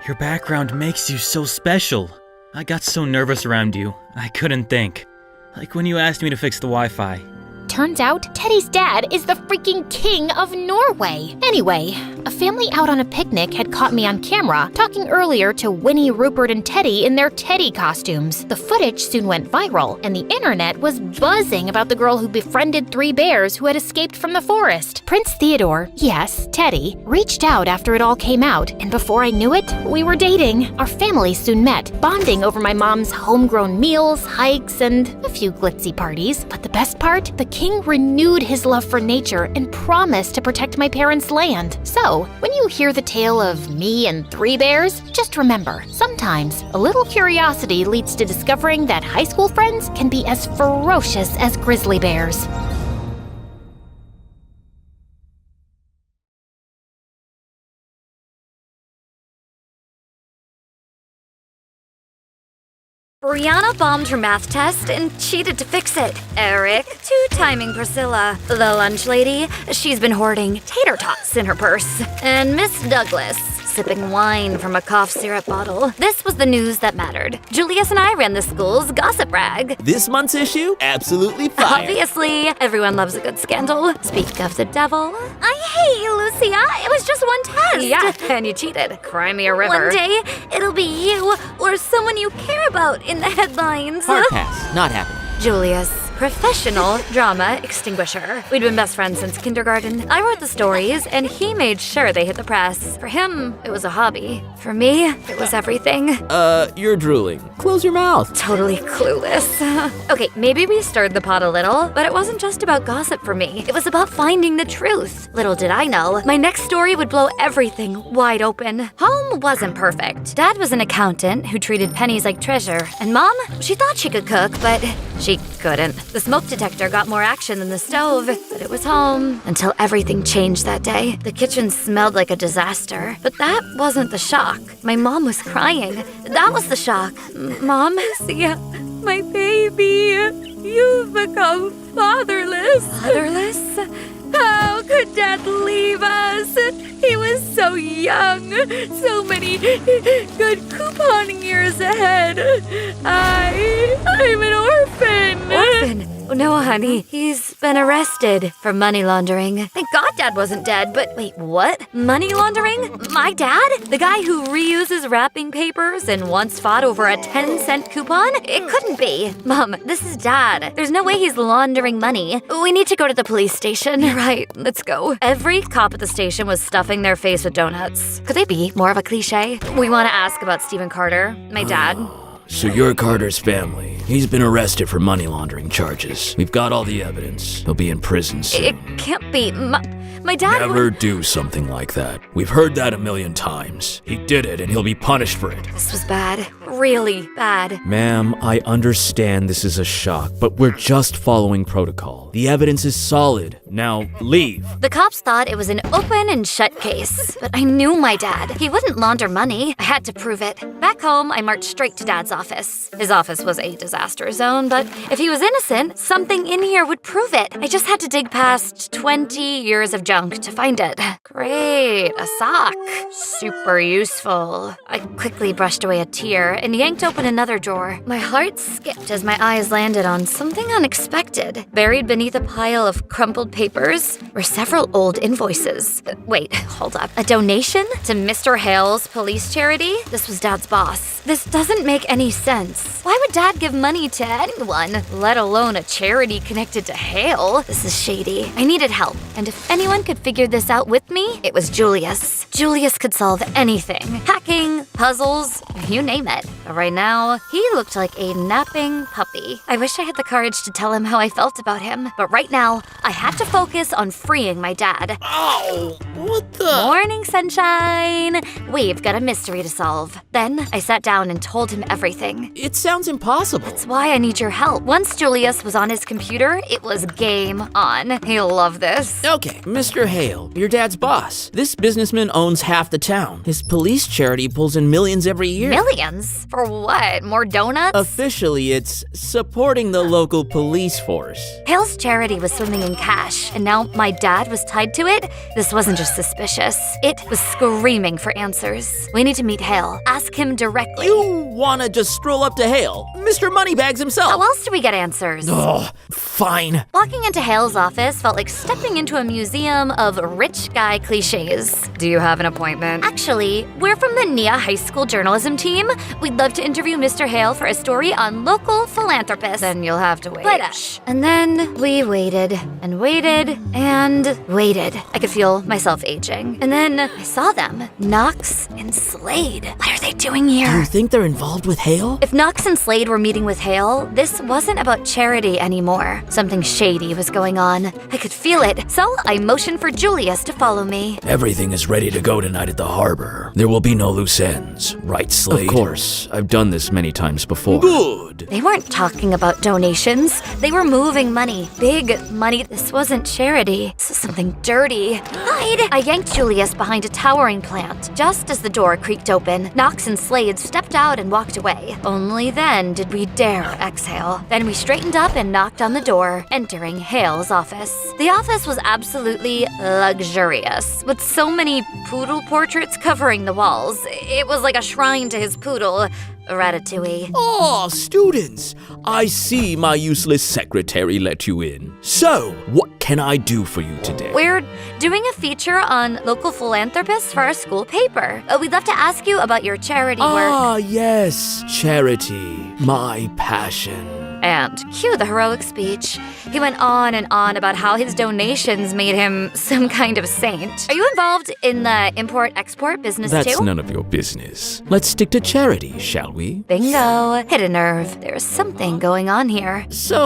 Your background makes you so special. I got so nervous around you, I couldn't think. Like when you asked me to fix the Wi-Fi. Turns out, Teddy's dad is the freaking king of Norway. Anyway, a family out on a picnic had caught me on camera talking earlier to Winnie, Rupert, and Teddy in their Teddy costumes. The footage soon went viral, and the internet was buzzing about the girl who befriended 3 bears who had escaped from the forest. Prince Theodore, yes, Teddy, reached out after it all came out, and before I knew it, we were dating. Our families soon met, bonding over my mom's homegrown meals, hikes, and a few glitzy parties. But the best part? The king renewed his love for nature and promised to protect my parents' land. So, when you hear the tale of me and 3 bears, just remember, sometimes a little curiosity leads to discovering that high school friends can be as ferocious as grizzly bears. Brianna bombed her math test and cheated to fix it. Eric, two-timing Priscilla. The lunch lady, she's been hoarding tater tots in her purse. And Miss Douglas, sipping wine from a cough syrup bottle. This was the news that mattered. Julius and I ran the school's gossip rag. This month's issue? Absolutely fire. Obviously, everyone loves a good scandal. Speak of the devil. I hate you, Lucia. It was just one test. Yeah, and you cheated. Cry me a river. One day, it'll be you or someone you care about in the headlines. Hard pass. Not happening. Julius, professional drama extinguisher. We'd been best friends since kindergarten. I wrote the stories, and he made sure they hit the press. For him, it was a hobby. For me, it was everything. You're drooling. Close your mouth. Totally clueless. Okay, maybe we stirred the pot a little, but it wasn't just about gossip for me. It was about finding the truth. Little did I know, my next story would blow everything wide open. Home wasn't perfect. Dad was an accountant who treated pennies like treasure, and Mom, she thought she could cook, but she couldn't. The smoke detector got more action than the stove, but it was home until everything changed that day. The kitchen smelled like a disaster, but that wasn't the shock. My mom was crying. That was the shock. Mom, see, my baby, you've become fatherless. Fatherless? How could Dad leave us? He was so young, so many good coupon years ahead. I'm an orphan. Orphan? Oh, no, honey. He's been arrested for money laundering. Thank God Dad wasn't dead, but wait, what? Money laundering? My dad? The guy who reuses wrapping papers and once fought over a 10-cent coupon? It couldn't be. Mom, this is Dad. There's no way he's laundering money. We need to go to the police station. You're right. Let's go. Every cop at the station was stuffing their face with donuts. Could they be more of a cliche? We want to ask about Stephen Carter, my dad. So you're Carter's family. He's been arrested for money laundering charges. We've got all the evidence. He'll be in prison soon. It can't be. My dad Never do something like that. We've heard that a million times. He did it, and he'll be punished for it. This was bad. Really bad. Ma'am, I understand this is a shock, but we're just following protocol. The evidence is solid. Now, leave. The cops thought it was an open and shut case, but I knew my dad. He wouldn't launder money. I had to prove it. Back home, I marched straight to Dad's office. His office was a disaster zone, but if he was innocent, something in here would prove it. I just had to dig past 20 years of junk to find it. Great, a sock. Super useful. I quickly brushed away a tear and yanked open another drawer. My heart skipped as my eyes landed on something unexpected. Buried beneath a pile of crumpled papers were several old invoices. Wait, hold up. A donation to Mr. Hale's police charity? This was Dad's boss. This doesn't make any sense. Why would Dad give money to anyone, let alone a charity connected to Hale? This is shady. I needed help, and if anyone could figure this out with me, it was Julius. Julius could solve anything. Hacking, puzzles, you name it. But right now, he looked like a napping puppy. I wish I had the courage to tell him how I felt about him, but right now, I had to focus on freeing my dad. Ow! What the? Morning, sunshine! We've got a mystery to solve. Then I sat down and told him everything. It sounds impossible. That's why I need your help. Once Julius was on his computer, it was game on. He'll love this. Okay, Mr. Hale, your dad's boss. This businessman owns half the town. His police charity pulls in millions every year. Millions? For what? More donuts? Officially, it's supporting the local police force. Hale's charity was swimming in cash, and now my dad was tied to it? This wasn't just suspicious. It was screaming for answers. We need to meet Hale. Ask him directly. You wanna just stroll up to Hale? Mr. Moneybags himself. How else do we get answers? Oh, fine. Walking into Hale's office felt like stepping into a museum of rich guy cliches. Do you have an appointment? Actually, we're from the NIA High School journalism team. We'd love to interview Mr. Hale for a story on local philanthropists. Then you'll have to wait. But, and then we waited and waited and waited. I could feel myself aging. And then I saw them, Knox and Slade. What are they doing Do you here? think they're involved with Hale? If Knox and Slade were meeting with Hale, this wasn't about charity anymore. Something shady was going on. I could feel it, so I motioned for Julius to follow me. Everything is ready to go tonight at the harbor. There will be no loose ends, right, Slade? Of course. I've done this many times before. Good. They weren't talking about donations. They were moving money. Big money. This wasn't charity. This was something dirty. Hide! I yanked Julius behind a towering plant. Just as the door creaked open, Knox and Slade stepped out and walked away. Only then did we dare exhale. Then we straightened up and knocked on the door, entering Hale's office. The office was absolutely luxurious, with so many poodle portraits covering the walls. It was like a shrine to his poodle, Ratatouille. Oh, students! I see my useless secretary let you in. So, what can I do for you today? We're doing a feature on local philanthropists for our school paper. We'd love to ask you about your charity work. Ah, yes, charity, my passion. And cue the heroic speech. He went on and on about how his donations made him some kind of saint. Are you involved in the import-export business That's too? none of your business. Let's stick to charity, shall we? Bingo. Hit a nerve. There's something going on here. So,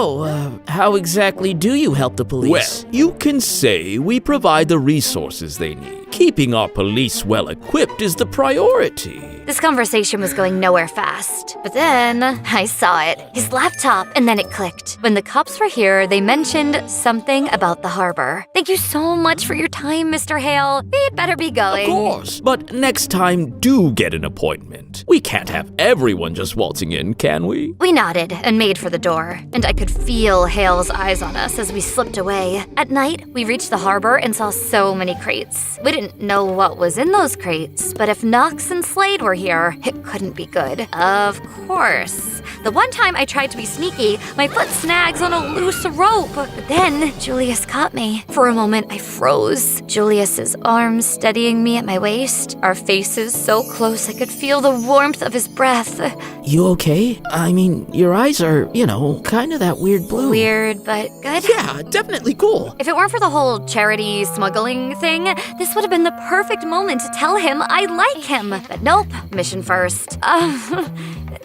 how exactly do you help the police? Well, you can say we provide the resources they need. Keeping our police well equipped is the priority. This conversation was going nowhere fast. But then I saw it. His laptop, and then it clicked. When the cops were here, they mentioned something about the harbor. Thank you so much for your time, Mr. Hale. We'd better be going. Of course, but next time do get an appointment. We can't have everyone just waltzing in, can we? We nodded and made for the door, and I could feel Hale's eyes on us as we slipped away. At night, we reached the harbor and saw so many crates. We didn't know what was in those crates, but if Knox and Slade were here, it couldn't be good. Of course. The one time I tried to be sneaky, my foot snags on a loose rope. But then Julius caught me. For a moment, I froze. Julius's arms steadying me at my waist, our faces so close I could feel the warmth of his breath. You okay? I mean, your eyes are, kind of that weird blue. Weird, but good. Yeah, definitely cool. If it weren't for the whole charity smuggling thing, this would have been the perfect moment to tell him I like him. But nope, mission first.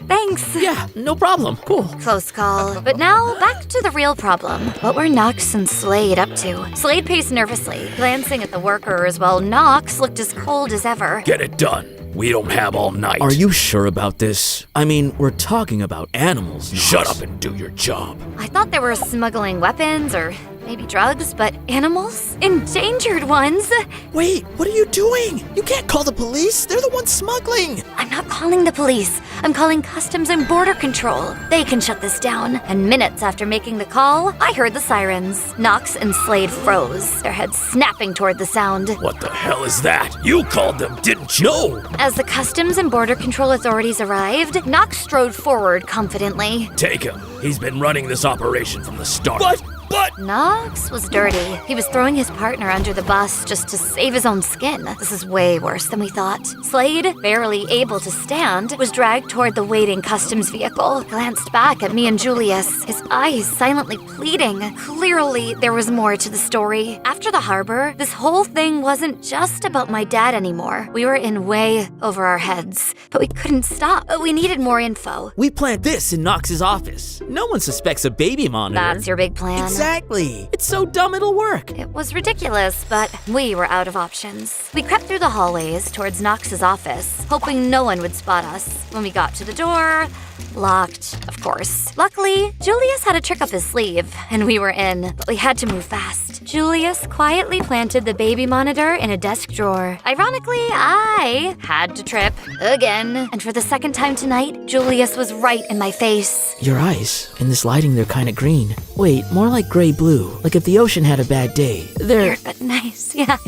Thanks. Yeah, no problem. Cool. Close call. But now, back to the real problem. What were Knox and Slade up to? Slade paced nervously, glancing at the workers, while Knox looked as cold as ever. Get it done. We don't have all night. Are you sure about this? I mean, we're talking about animals. Shut up and do your job. I thought they were smuggling weapons or maybe drugs, but animals? Endangered ones? Wait, what are you doing? You can't call the police. They're the ones smuggling. I'm not calling the police. I'm calling Customs and Border Control. They can shut this down. And minutes after making the call, I heard the sirens. Knox and Slade froze, their heads snapping toward the sound. What the hell is that? You called them, didn't you? No! As the Customs and Border Control authorities arrived, Knox strode forward confidently. Take him. He's been running this operation from the start. But Knox was dirty. He was throwing his partner under the bus just to save his own skin. This is way worse than we thought. Slade, barely able to stand, was dragged toward the waiting customs vehicle, glanced back at me and Julius, his eyes silently pleading. Clearly, there was more to the story. After the harbor, this whole thing wasn't just about my dad anymore. We were in way over our heads, but we couldn't stop. We needed more info. We plant this in Knox's office. No one suspects a baby monitor. That's your big plan. Exactly. It's so dumb it'll work. It was ridiculous, but we were out of options. We crept through the hallways towards Knox's office, hoping no one would spot us. When we got to the door, locked, of course. Luckily, Julius had a trick up his sleeve, and we were in, but we had to move fast. Julius quietly planted the baby monitor in a desk drawer. Ironically, I had to trip again. And for the second time tonight, Julius was right in my face. Your eyes, in this lighting, they're kind of green. Wait, more like gray-blue, like if the ocean had a bad day. They're... Weird, but nice, yeah.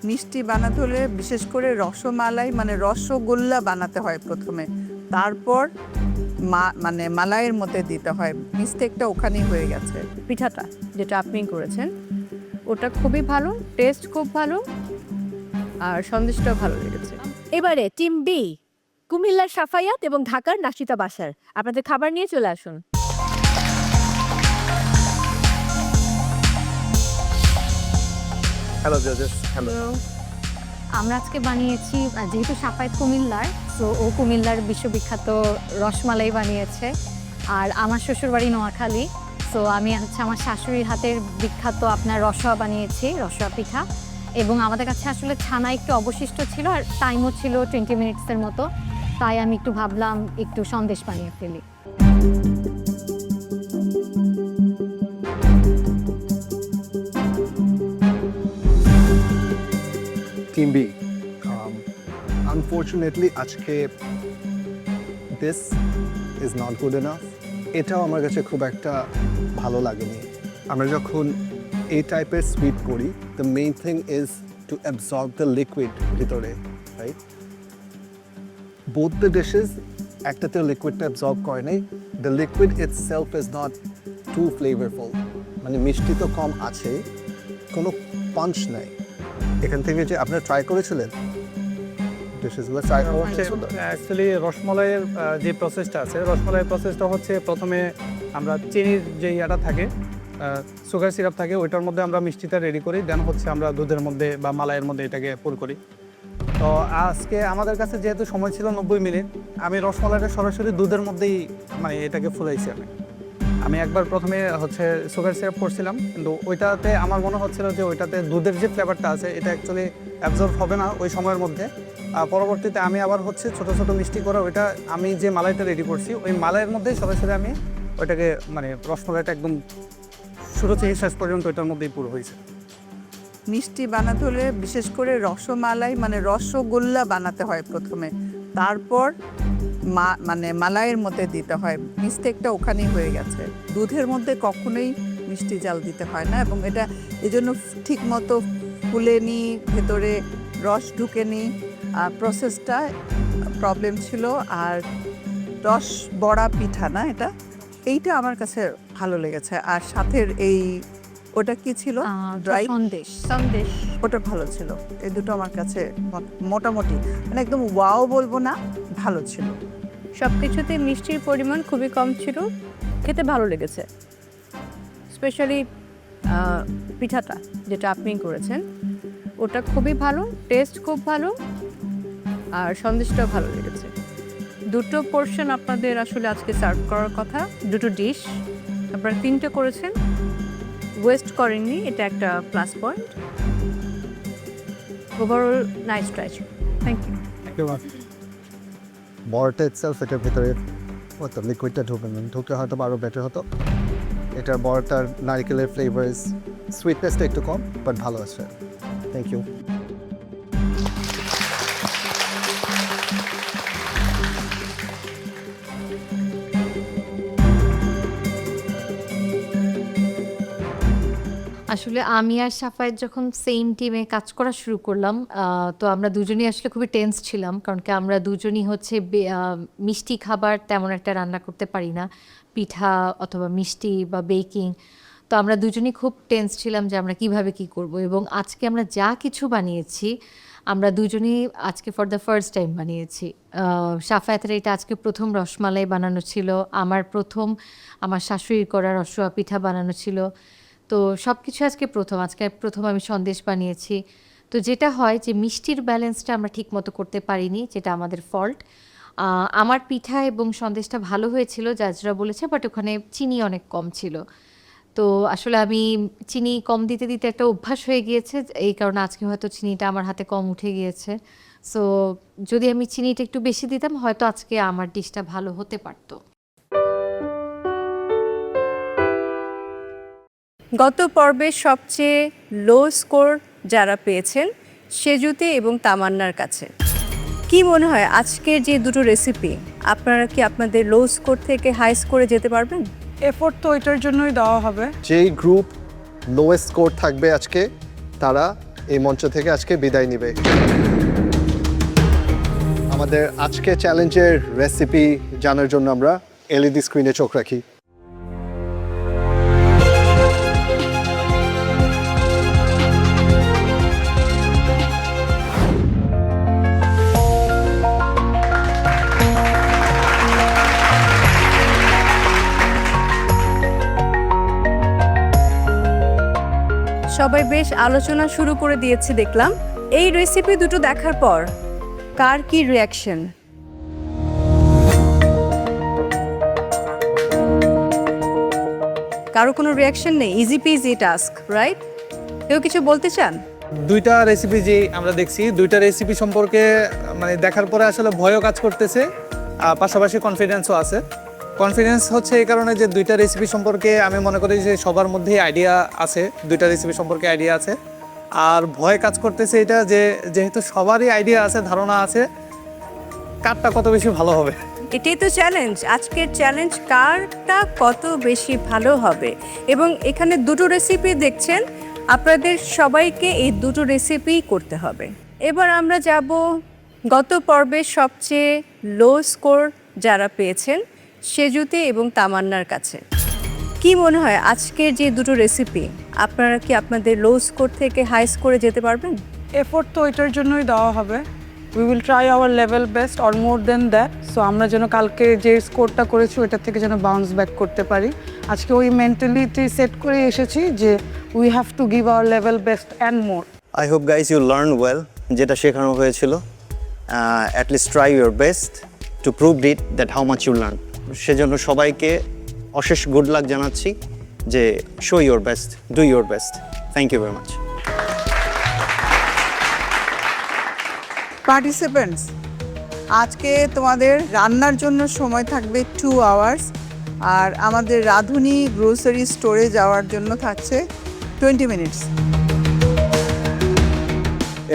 মিষ্টি বানাতে হলে বিশেষ করে রসমালাই মানে রসগোল্লা বানাতে হয় প্রথমে, তারপর মানে মালাইয়ের মধ্যে দিতে হয়। মিস্টেকটা ওখানেই হয়ে গেছে। পিঠাটা যেটা আপনি করেছেন ওটা খুবই ভালো, টেস্ট খুব ভালো, আর সন্দেশটাও ভালো লেগেছে। এবারে টিম বি, কুমিল্লার সাফায়াত এবং ঢাকার নাশিতা বাসার, আপনাদের খাবার নিয়ে চলে আসুন। হ্যালো জজেস। হ্যালো। আমরা আজকে বানিয়েছি, যেহেতু সাফায়াত কুমিল্লার, সো ও কুমিল্লার বিশ্ববিখ্যাত রসমালাই বানিয়েছে, আর আমার শ্বশুরবাড়ি নোয়াখালী, সো আমি আমার শাশুড়ির হাতের বিখ্যাত আপনার রসোয়া বানিয়েছি, রসোয়া পিঠা। এবং আমাদের কাছে আসলে ছানা একটু অবশিষ্ট ছিল, আর টাইমও ছিল 20 মিনিটসের মতো, তাই আমি একটু ভাবলাম একটু সন্দেশ বানিয়ে ফেলি। Team B, unfortunately আজকে this is not good enough. এটাও আমার কাছে খুব একটা ভালো লাগেনি। আমরা যখন এই টাইপের সুইট করি, the main thing is to absorb the liquid ভিতরে, right? Both the dishes একটাতে লিকুইডটা absorb করে নাই, the liquid itself is not too flavorful. মানে মিষ্টি তো কম আছে, কোনো পাঞ্চ নাই। এখান থেকে যে আপনারা ট্রাই করেছিলেন ডিশেসগুলো ট্রাই অ্যাকচুয়ালি রসমালাইয়ের যে প্রসেসটা আছে, রসমালাইয়ের প্রসেসটা হচ্ছে প্রথমে আমরা চিনির যে ইয়াটা থাকে সুগার সিরাপ থাকে ওইটার মধ্যে আমরা মিষ্টিটা রেডি করি, দেন হচ্ছে আমরা দুধের মধ্যে বা মালাইয়ের মধ্যে এটাকে পুর করি। তো আজকে আমাদের কাছে যেহেতু সময় ছিল 90 মিনিট, আমি রসমালাইটা সরাসরি দুধের মধ্যেই মানে এটাকে ফুলাইছি। আমি একবার প্রথমে হচ্ছে সুগার সিরাপ করছিলাম, কিন্তু ওইটাতে আমার মনে হচ্ছিল যে ওইটাতে দুধের যে ফ্লেভারটা আছে এটা অ্যাকচুয়ালি অ্যাবজর্ব হবে না ওই সময়ের মধ্যে। পরবর্তীতে আমি আবার হচ্ছে ছোট ছোট মিষ্টি করে ওইটা আমি যে মালাইটা রেডি করছি ওই মালাইয়ের মধ্যেই সরাসরি আমি ওইটাকে মানে রসমালাইটা একদম শুরু থেকে শেষ পর্যন্ত ওইটার মধ্যেই পুরো হয়েছে। মিষ্টি বানাতে হলে বিশেষ করে রসমালাই মানে রসগোল্লা বানাতে হয় প্রথমে, তারপর মানে মালাইয়ের মধ্যে দিতে হয়। মিস্টেকটা ওখানেই হয়ে গেছে। দুধের মধ্যে কখনোই মিষ্টি জাল দিতে হয় না, এবং এটা এজন্য ঠিক মতো ফুলেনি, ভেতরে রস ঢুকেনি, প্রসেসটা প্রবলেম ছিল। আর রস বড়া পিঠা না এইটা আমার কাছে ভালো লেগেছে। আর সাথের এই ওটা কি ছিল, ড্রাই সন্দেশ, ওটা ভালো ছিল। এই দুটো আমার কাছে মোটামুটি মানে একদম ওয়াও বলবো না, ভালো ছিল। সব কিছুতে মিষ্টির পরিমাণ খুবই কম ছিল, খেতে ভালো লেগেছে। স্পেশালি পিঠাটা যেটা আপনি করেছেন ওটা খুবই ভালো, টেস্ট খুব ভালো, আর সন্দেশটাও ভালো লেগেছে। দুটো পোর্শন আপনাদের আসলে আজকে সার্ভ করার কথা, দুটো ডিশ আপনারা 3টে করেছেন, ওয়েস্ট করেননি, এটা একটা plus point. Overall nice try ছিল, থ্যাংক ইউ। বড়টা ইটসেলফ এটার ভিতরে হতো লিকুইডটা ঢুকলে হয়তো আরও বেটার হতো। এটার বড়টার নারকেলের ফ্লেভার্স, সুইটনেসটা একটু কম, বাট ভালো আছে। Thank you. আসলে আমি আর সাফায়েত যখন সেম টিমে কাজ করা শুরু করলাম, তো আমরা দুজনেই আসলে খুবই টেন্স ছিলাম, কারণ কি আমরা দুজনই হচ্ছে মিষ্টি খাবার তেমন একটা রান্না করতে পারি না, পিঠা অথবা মিষ্টি বা বেকিং। তো আমরা দুজনেই খুব টেন্স ছিলাম যে আমরা কিভাবে কি করব। এবং আজকে আমরা যা কিছু বানিয়েছি আমরা দুজনেই আজকে ফর দ্য ফার্স্ট টাইম বানিয়েছি। সাফায়েতের এটা আজকে প্রথম রসমালাই বানানো ছিল, আমার প্রথম আমার শাশুড়ি করা রসুয়া পিঠা বানানো ছিল। তো সব কিছু আজকে প্রথম আমি সন্দেশ বানিয়েছি। তো যেটা হয় যে মিষ্টির ব্যালেন্সটা আমরা ঠিক মতো করতে পারিনি, যেটা আমাদের ফল্ট। আমার পিঠা এবং সন্দেশটা ভালো হয়েছিল জাজরা বলেছে, বাট ওখানে চিনি অনেক কম ছিল। তো আসলে আমি চিনি কম দিতে দিতে একটা অভ্যাস হয়ে গিয়েছে, এই কারণে আজকে হয়তো চিনিটা আমার হাতে কম উঠে গিয়েছে। সো যদি আমি চিনিটা একটু বেশি দিতাম হয়তো আজকে আমার ডিশটা ভালো হতে পারতো। গত পর্বের সবচেয়ে লো স্কোর যারা পেয়েছেন সেজুতে এবং তামান্নার কাছে, কি মনে হয় আজকের যে দুটো রেসিপি আপনারা কি আপনাদের লো স্কোর থেকে হাই স্কোরে যেতে পারবেন? এফোর্ট তো এটার জন্যই দেওয়া হবে। যেই গ্রুপ লোয়েস্ট স্কোর থাকবে আজকে তারা এই মঞ্চ থেকে আজকে বিদায় নেবে। আমাদের আজকে চ্যালেঞ্জের রেসিপি জানার জন্য আমরা এলইডি স্ক্রিনে চোখ রাখি। সবাই বেশ আলোচনা শুরু করে দিয়েছে দেখলাম। এই রেসিপি দুটো দেখার পর কার কি রিয়াকশন? কারো কোনো রিয়াকশন নেই? Easy PG task, right? কেউ কিছু বলতে চান? দুইটা রেসিপি যে আমরা দেখছি, দুইটা রেসিপি সম্পর্কে মানে দেখার পরে আসলে ভয়ও কাজ করতেছে, পাশাপাশি কনফিডেন্সও আছে। কনফিডেন্স হচ্ছে এই কারণে যে দুইটা রেসিপি সম্পর্কে আমি মনে করি যে সবার মধ্যেই আইডিয়া আছে, দুইটা রেসিপি সম্পর্কে আইডিয়া আছে। আর ভয় কাজ করতেছে এটা যে যেহেতু সবারই আইডিয়া আছে, ধারণা আছে, কারটা কত বেশি ভালো হবে। এটাই তো চ্যালেঞ্জ, আজকের চ্যালেঞ্জ কারটা কত বেশি ভালো হবে। এবং এখানে দুটো রেসিপি দেখছেন, আপনাদের সবাইকে এই দুটো রেসিপি করতে হবে। এবার আমরা যাব গত পর্বের সবচেয়ে লো স্কোর যারা পেয়েছেন সেজুতে এবং তামান্নার কাছে, কি মনে হয় আজকের যে দুটো রেসিপি আপনারা কি আপনাদের লো স্কোর থেকে হাই স্কোরে যেতে পারবেন? এফোর্ট তো এটার জন্যই দেওয়া হবে। We will try our level best or more than that. So আমরা যেন কালকে যে স্কোরটা করেছি ওইটা থেকে যেন বাউন্স ব্যাক করতে পারি। আজকে ওই মেন্টালিটি সেট করে এসেছি যে we have to give hour level best and more. I hope guys you learn well যেটা শেখানো হয়েছিল। At least try your best to prove it that how much you learn. সেজন্য সবাইকে অশেষ গুড লাক জানাচ্ছি যে show your best, do your best. Thank you very much. Participants, আজকে তোমাদের রান্নার জন্য সময় থাকবে 2 আওয়ার্স, আর আমাদের রাঁধুনি গ্রোসারি স্টোরে যাওয়ার জন্য থাকছে 20 মিনিটস।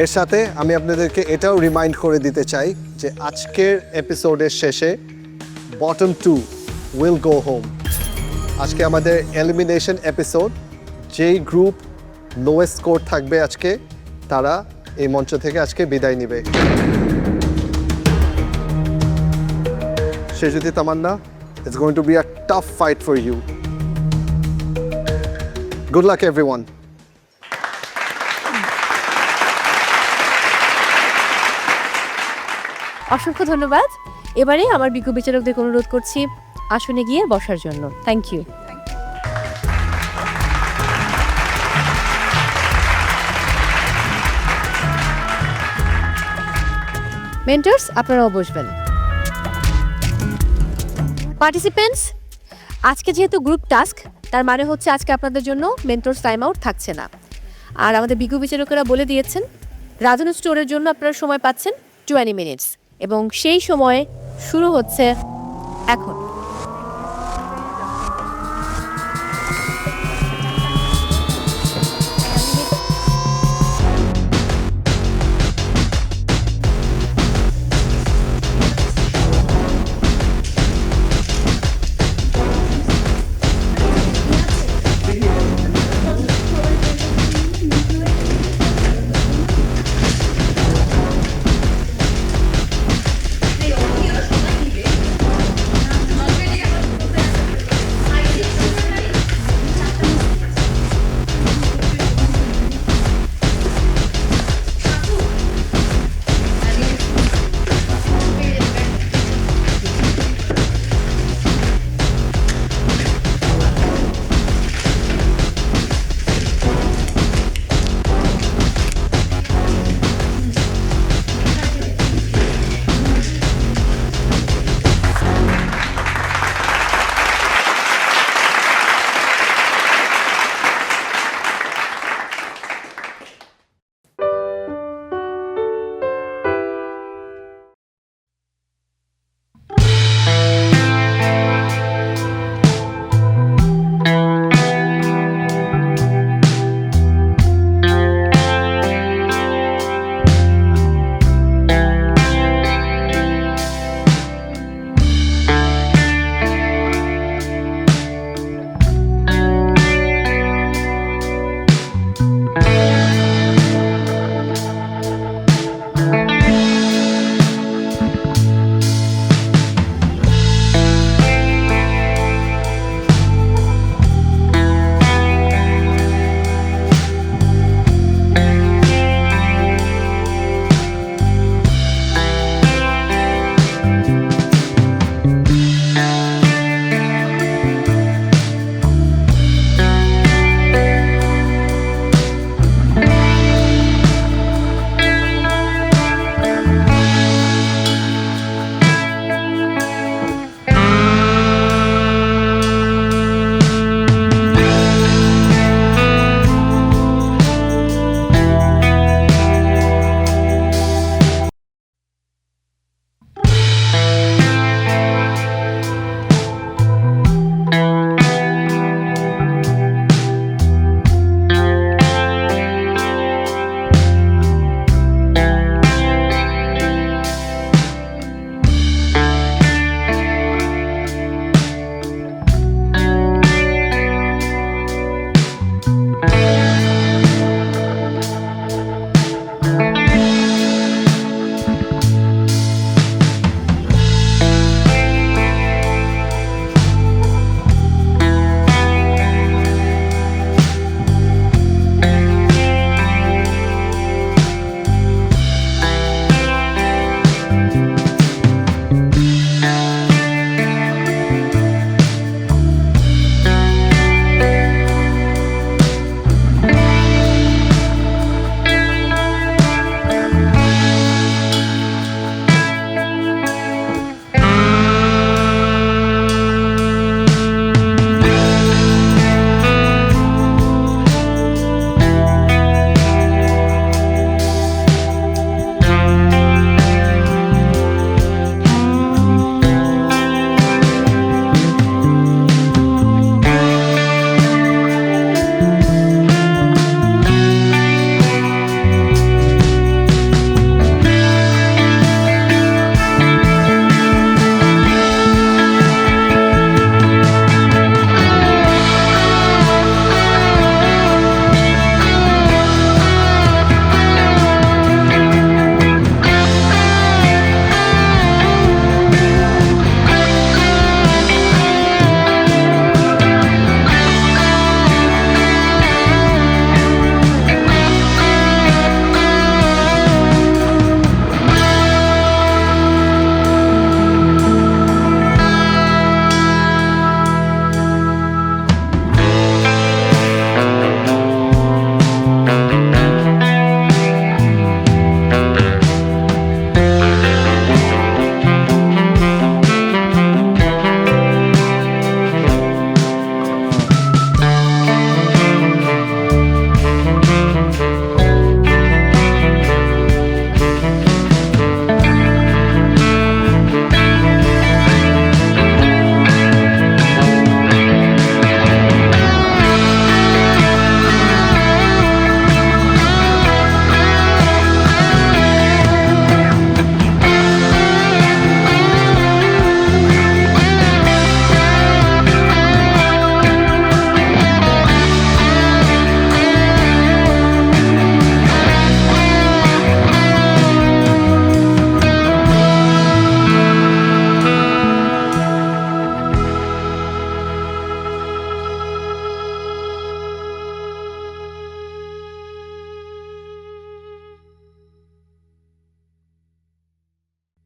এর সাথে আমি আপনাদেরকে এটাও রিমাইন্ড করে দিতে চাই যে আজকের এপিসোডের শেষে বটম 2 উইল গো হোম। আজকে আমাদের এলিমিনেশন এপিসোড। যেই গ্রুপ লোয়েস্ট স্কোর থাকবে আজকে তারা এই মঞ্চ থেকে আজকে বিদায় নেবে। সেজুতি তামান্না, it's going to be a tough fight for you. Good luck everyone. অসংখ্য ধন্যবাদ। এবারে আমার বিজ্ঞ বিচারকদের অনুরোধ করছি আসনে গিয়ে বসার জন্য। Thank you. মেন্টরস, আপনারাও বসবেন। পার্টিসিপেন্টস, আজকে যেহেতু গ্রুপ টাস্ক, তার মানে হচ্ছে আজকে আপনাদের জন্য মেন্টরস টাইম আউট থাকছে না। আর আমাদের বিজ্ঞ বিচারকেরা বলে দিয়েছেন রাঁধুনি স্টোরের জন্য আপনারা সময় পাচ্ছেন 20 মিনিটস, এবং সেই সময় শুরু হচ্ছে এখন।